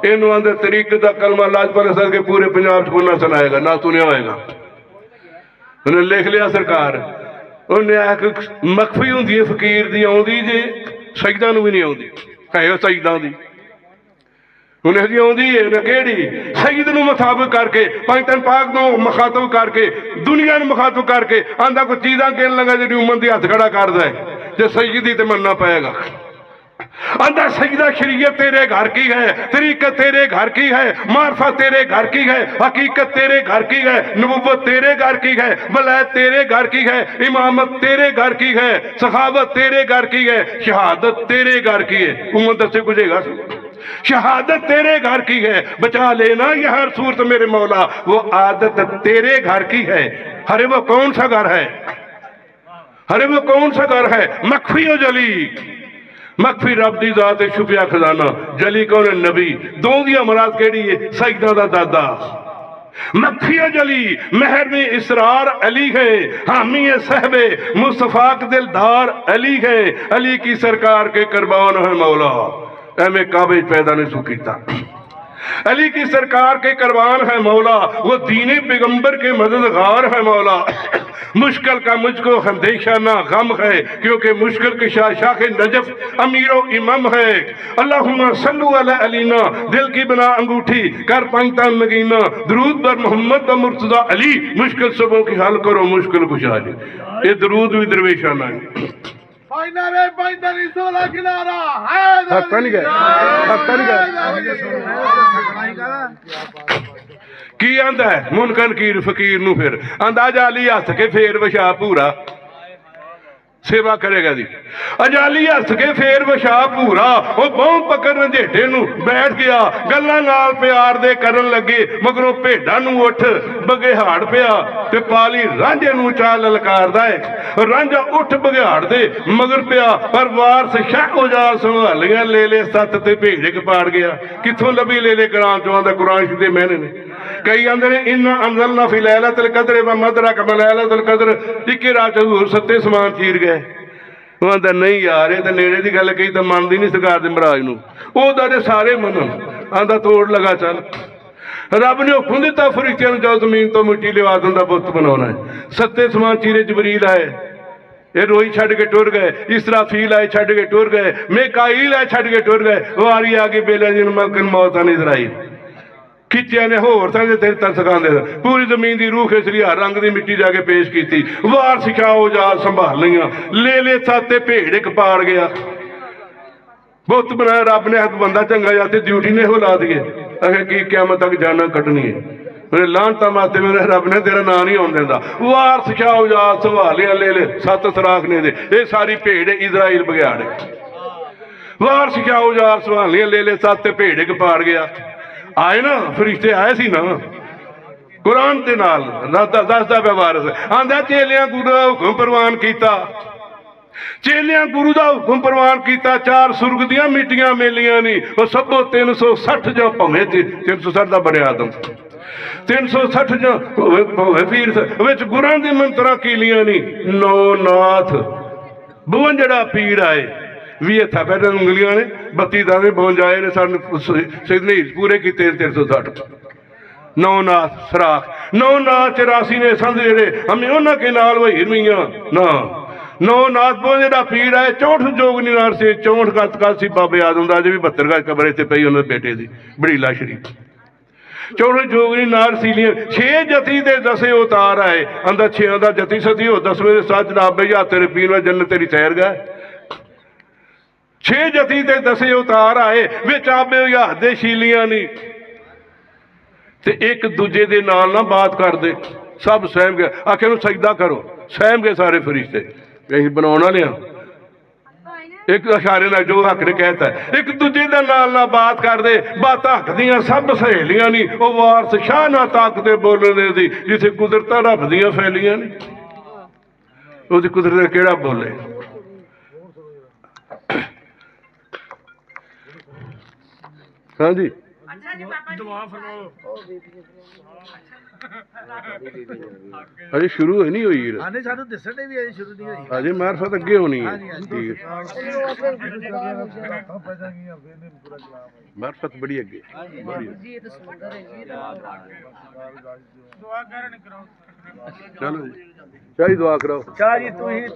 इन्हों आंदे तरीकत दा कलमा लाजपत सर के पूरे पंजाब को ना सुनाएगा, ना सुनिया होएगा। उन्हें लिख लिया सरकार, उन्हें आख मखफी होंदी है फकीर दी आउंदी जे सजदा नूं भी नहीं आउंदी, है सजदा दी उन्हें जी आउंदी है ना केड़ी सईद नूं मुखातब करके, पंजतन पाक नूं मुखातब करके, दुनिया नूं मुखातब करके आंदा कोई चीज़ां कहन लगा जी उम्मत दी हथ खड़ा करदा है, जे सईदी ते मनना पएगा। आंदा सजदा शरीयत तेरे घर की है, तरीकत तेरे घर की है, मार्फत तेरे घर की है, हकीकत तेरे घर की है, नबुव्वत तेरे घर की है, वलायत तेरे घर की है, इमामत तेरे घर की है, सखावत तेरे घर की है, शहादत तेरे घर की है। उम्मत दसे गुजेगा शहादत तेरे घर की है, बचा लेना ये हर सूरत मेरे मौला, वो आदत तेरे घर की है। अरे वो कौन सा घर है, अरे वो कौन सा घर है? मखफी और जली। मखफी रब दी जात है, छुपिया खजाना। जली कौन है? नबी। दो दिया मराद केड़ी है? सजदा दा दादा। मखफी और जली महर में इसरार अली है, हामी सहबे मुस्तफाक दिलदार अली है, अली की सरकार के कुर्बान है मौला। एमें काबे पैदा नहीं सुकीता, अली की सरकार के कुर्बान है मौला, वो दीने पैगंबर के मददगार है मौला। मुश्किल का मुझको अंदेशा ना गम है, क्योंकि मुश्किल के शाह के नजफ अमीरो इमाम है। अल्लाहुम्मा सल्लु अला अलीना, दिल की बना अंगूठी कर पंजतन नगीना, दरूद बर मोहम्मद व मुर्तजा अली, मुश्किल सबों की हल करो मुश्किल कुशा अली। ये दरूद भी दरवेशाना है। की आंदा है मुनकन कीर फकीर नू, फिर आंदा जाली हथ के फेर वछा पूरा, सेवा करेगा जी। अजाली हस के फेर वछा पूरा, वो बहु पकड़ रंझेटे नू बैठ गया, गल्लां नाल प्यार दे करन लगे, मगरों भेडां नू उठ बघियाड़ पिया ते पाली रांझे नू चा ललकारदा है। रांझा उठ बघियाड़ दे मगर पिया, पर वारस शाह उजाल संभालियां, ले ले सत ते भेड़ एक पाड़ गया। कित्थों लभी ले ले कुरान चों? आंदा कुरान दे महीने ने। कई आंदे ने इन्ना अंज़लना फी लैलतुल क़द्र व मदरक मा लैलतुल क़द्र, इक्के रात हजूर सत्ते समान चीर गए। वो आंदा नहीं यार, ये तो नेड़े की गल कही तो मनदी नहीं सरकार दे महाराज नूं, ओहदा ते सारे मनन। आंदा तोड़ लगा चल, रब ने हुक्म दिता फरिश्तियां नूं जाओ जमीन तो मिट्टी लिवा उहदा बुत बनाउणा है। सत्ते समान चीरे जबरील आए, ये रोई छड़ के टुर गए, इसराफील आए छड़ के टुर गए, मिकाईल आए छड़ के टुर गए। वारी आ गई बेले दिन मलकन मौत नहीं इजराइल खिंचिया ने होर तेरे तर सिखाते, पूरी जमीन की रूह खिसरी, हर रंग की मिट्टी जाके पेश की। वार सिखाओ जा संभाल लिया, ले ले साते भेड़ एक पाड़ गया। बुत बनाया रब ने, हथ बंदा चंगा जाते ड्यूटी ने हो ला दिए, अगर की क्यामत तक जाना कटनी है। मेरे लानता माते मेरे रब ने तेरा नाम नहीं आने देता। वार सिखाओ जा संभालिया, ले ले सत सराख ने दे, ये सारी भेड़ इजराइल बघियाड़। वार सिखाओ जा संभालिया, ले ले सत भेड़ एक पाड़ गया। आए ना फरिश्ते आए सी ना कुरान के नाल, दसदा पिया वारस। आंदा चेलियां गुरु का हुक्म प्रवान किया, चेलियां गुरु का हुक्म प्रवान किया। चार सुरग दियां मिट्टियां मेलियां नहीं, वो सबो 360 जो भवे 360 का बने आदम, 360 जो पीर गुरां दी मंत्रा कीलियां नहीं। नौ नाथ 52 पीर आए, 20 हथा पैदा उंगलियां ने, 32 दाने 52 ने सारे पूरे किए 360। 9 नाथ सराख, 9 नाथ 84 ने संध जेड़े हमें उन्होंने के नाल वही रुइयां ना। 9 नाथ 52 पीड़ आए, 64 जोग निवार से 64 गत सी बाबे आदम का, अजे भी 72 गज कबर इतने पई उन्होंने बेटे की बड़ी लाशरी। ਚੌੜੇ ਜੋਗਣੀ ਨਾਰ ਸੀਲੀਆਂ 6 ਜਤੀ ਦੇ ਦਸੇ ਉਤਾਰ ਆਏ ਅੰਦਰ 6 ਦਾ ਜਤੀ ਸਤੀ ਹੋ 10ਵੇਂ ਦੇ ਸਾਥ ਜਨਾਬੇ ਜਾਂ ਤੇਰੇ ਪੀਣ ਵਾਲੇ ਜੰਨਤ ਤੇਰੀ ਸੈਰ ਗਏ 6 ਜਤੀ ਤੇ ਦਸੇ ਉਤਾਰ ਆਏ ਵਿੱਚ ਆਬੇ ਹੱਥ ਦੇ ਸ਼ੀਲੀਆਂ ਨਹੀਂ ਤੇ ਇੱਕ ਦੂਜੇ ਦੇ ਨਾਲ ਨਾ ਬਾਤ ਕਰਦੇ ਸਭ ਸਹਿਮ ਗਏ ਆਖੇ ਨੂੰ ਸਜਦਾ ਕਰੋ ਸਹਿਮ ਗਏ ਸਾਰੇ ਫਰਿਸ਼ਤੇ ਅਸੀਂ ਬਣਾਉਣ ਵਾਲੇ ਹਾਂ ਇੱਕ ਇਸ਼ਾਰੇ ਨਾਲ ਜੋ ਹੱਕ ਨੇ ਕਹਿਤਾ ਇੱਕ ਦੂਜੇ ਦੇ ਨਾਲ ਨਾ ਬਾਤ ਕਰਦੇ ਬਾਤ ਹੱਕ ਦੀਆਂ ਸਭ ਸਹੇਲੀਆਂ ਨਹੀਂ ਉਹ ਵਾਰਸ ਸ਼ਾਹ ਨਾ ਤਾਕਤੇ ਬੋਲਣੇ ਦੀ ਜਿੱਥੇ ਕੁਦਰਤਾਂ ਰੱਬ ਦੀਆਂ ਫੈਲੀਆਂ ਨੇ ਉਹਦੀ ਕੁਦਰਤ ਕਿਹੜਾ ਬੋਲੇ ਹਾਂਜੀ ਅਜੇ ਸ਼ੁਰੂ ਹੋਈ ਨਹੀਂ ਹੋਈ ਆਨੇ ਸਾਨੂੰ ਦੱਸਣ ਦੇ ਵੀ ਅਜੇ ਸ਼ੁਰੂ ਨਹੀਂ ਹੋਈ ਅਜੇ ਮਾਰਫਤ ਅੱਗੇ ਹੋਣੀ ਹੈ ਠੀਕ ਮਾਰਫਤ ਬੜੀ ਅੱਗੇ ਚਲੋ ਜੀ ਚਾਹੀ ਦੁਆ ਕਰਾਓ ਚਾਹ ਜੀ ਤੁਸੀਂ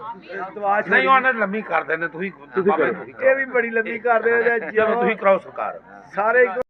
ਦੁਆ ਨਹੀਂ ਉਹਨਾਂ ਲੰਮੀ ਕਰ ਦੇਣੇ ਤੁਸੀਂ ਇਹ ਵੀ ਬੜੀ ਲੰਮੀ ਕਰਦੇ ਚਲੋ ਤੁਸੀਂ ਕਰਾਓ ਸਰਕਾਰ ਸਾਰੇ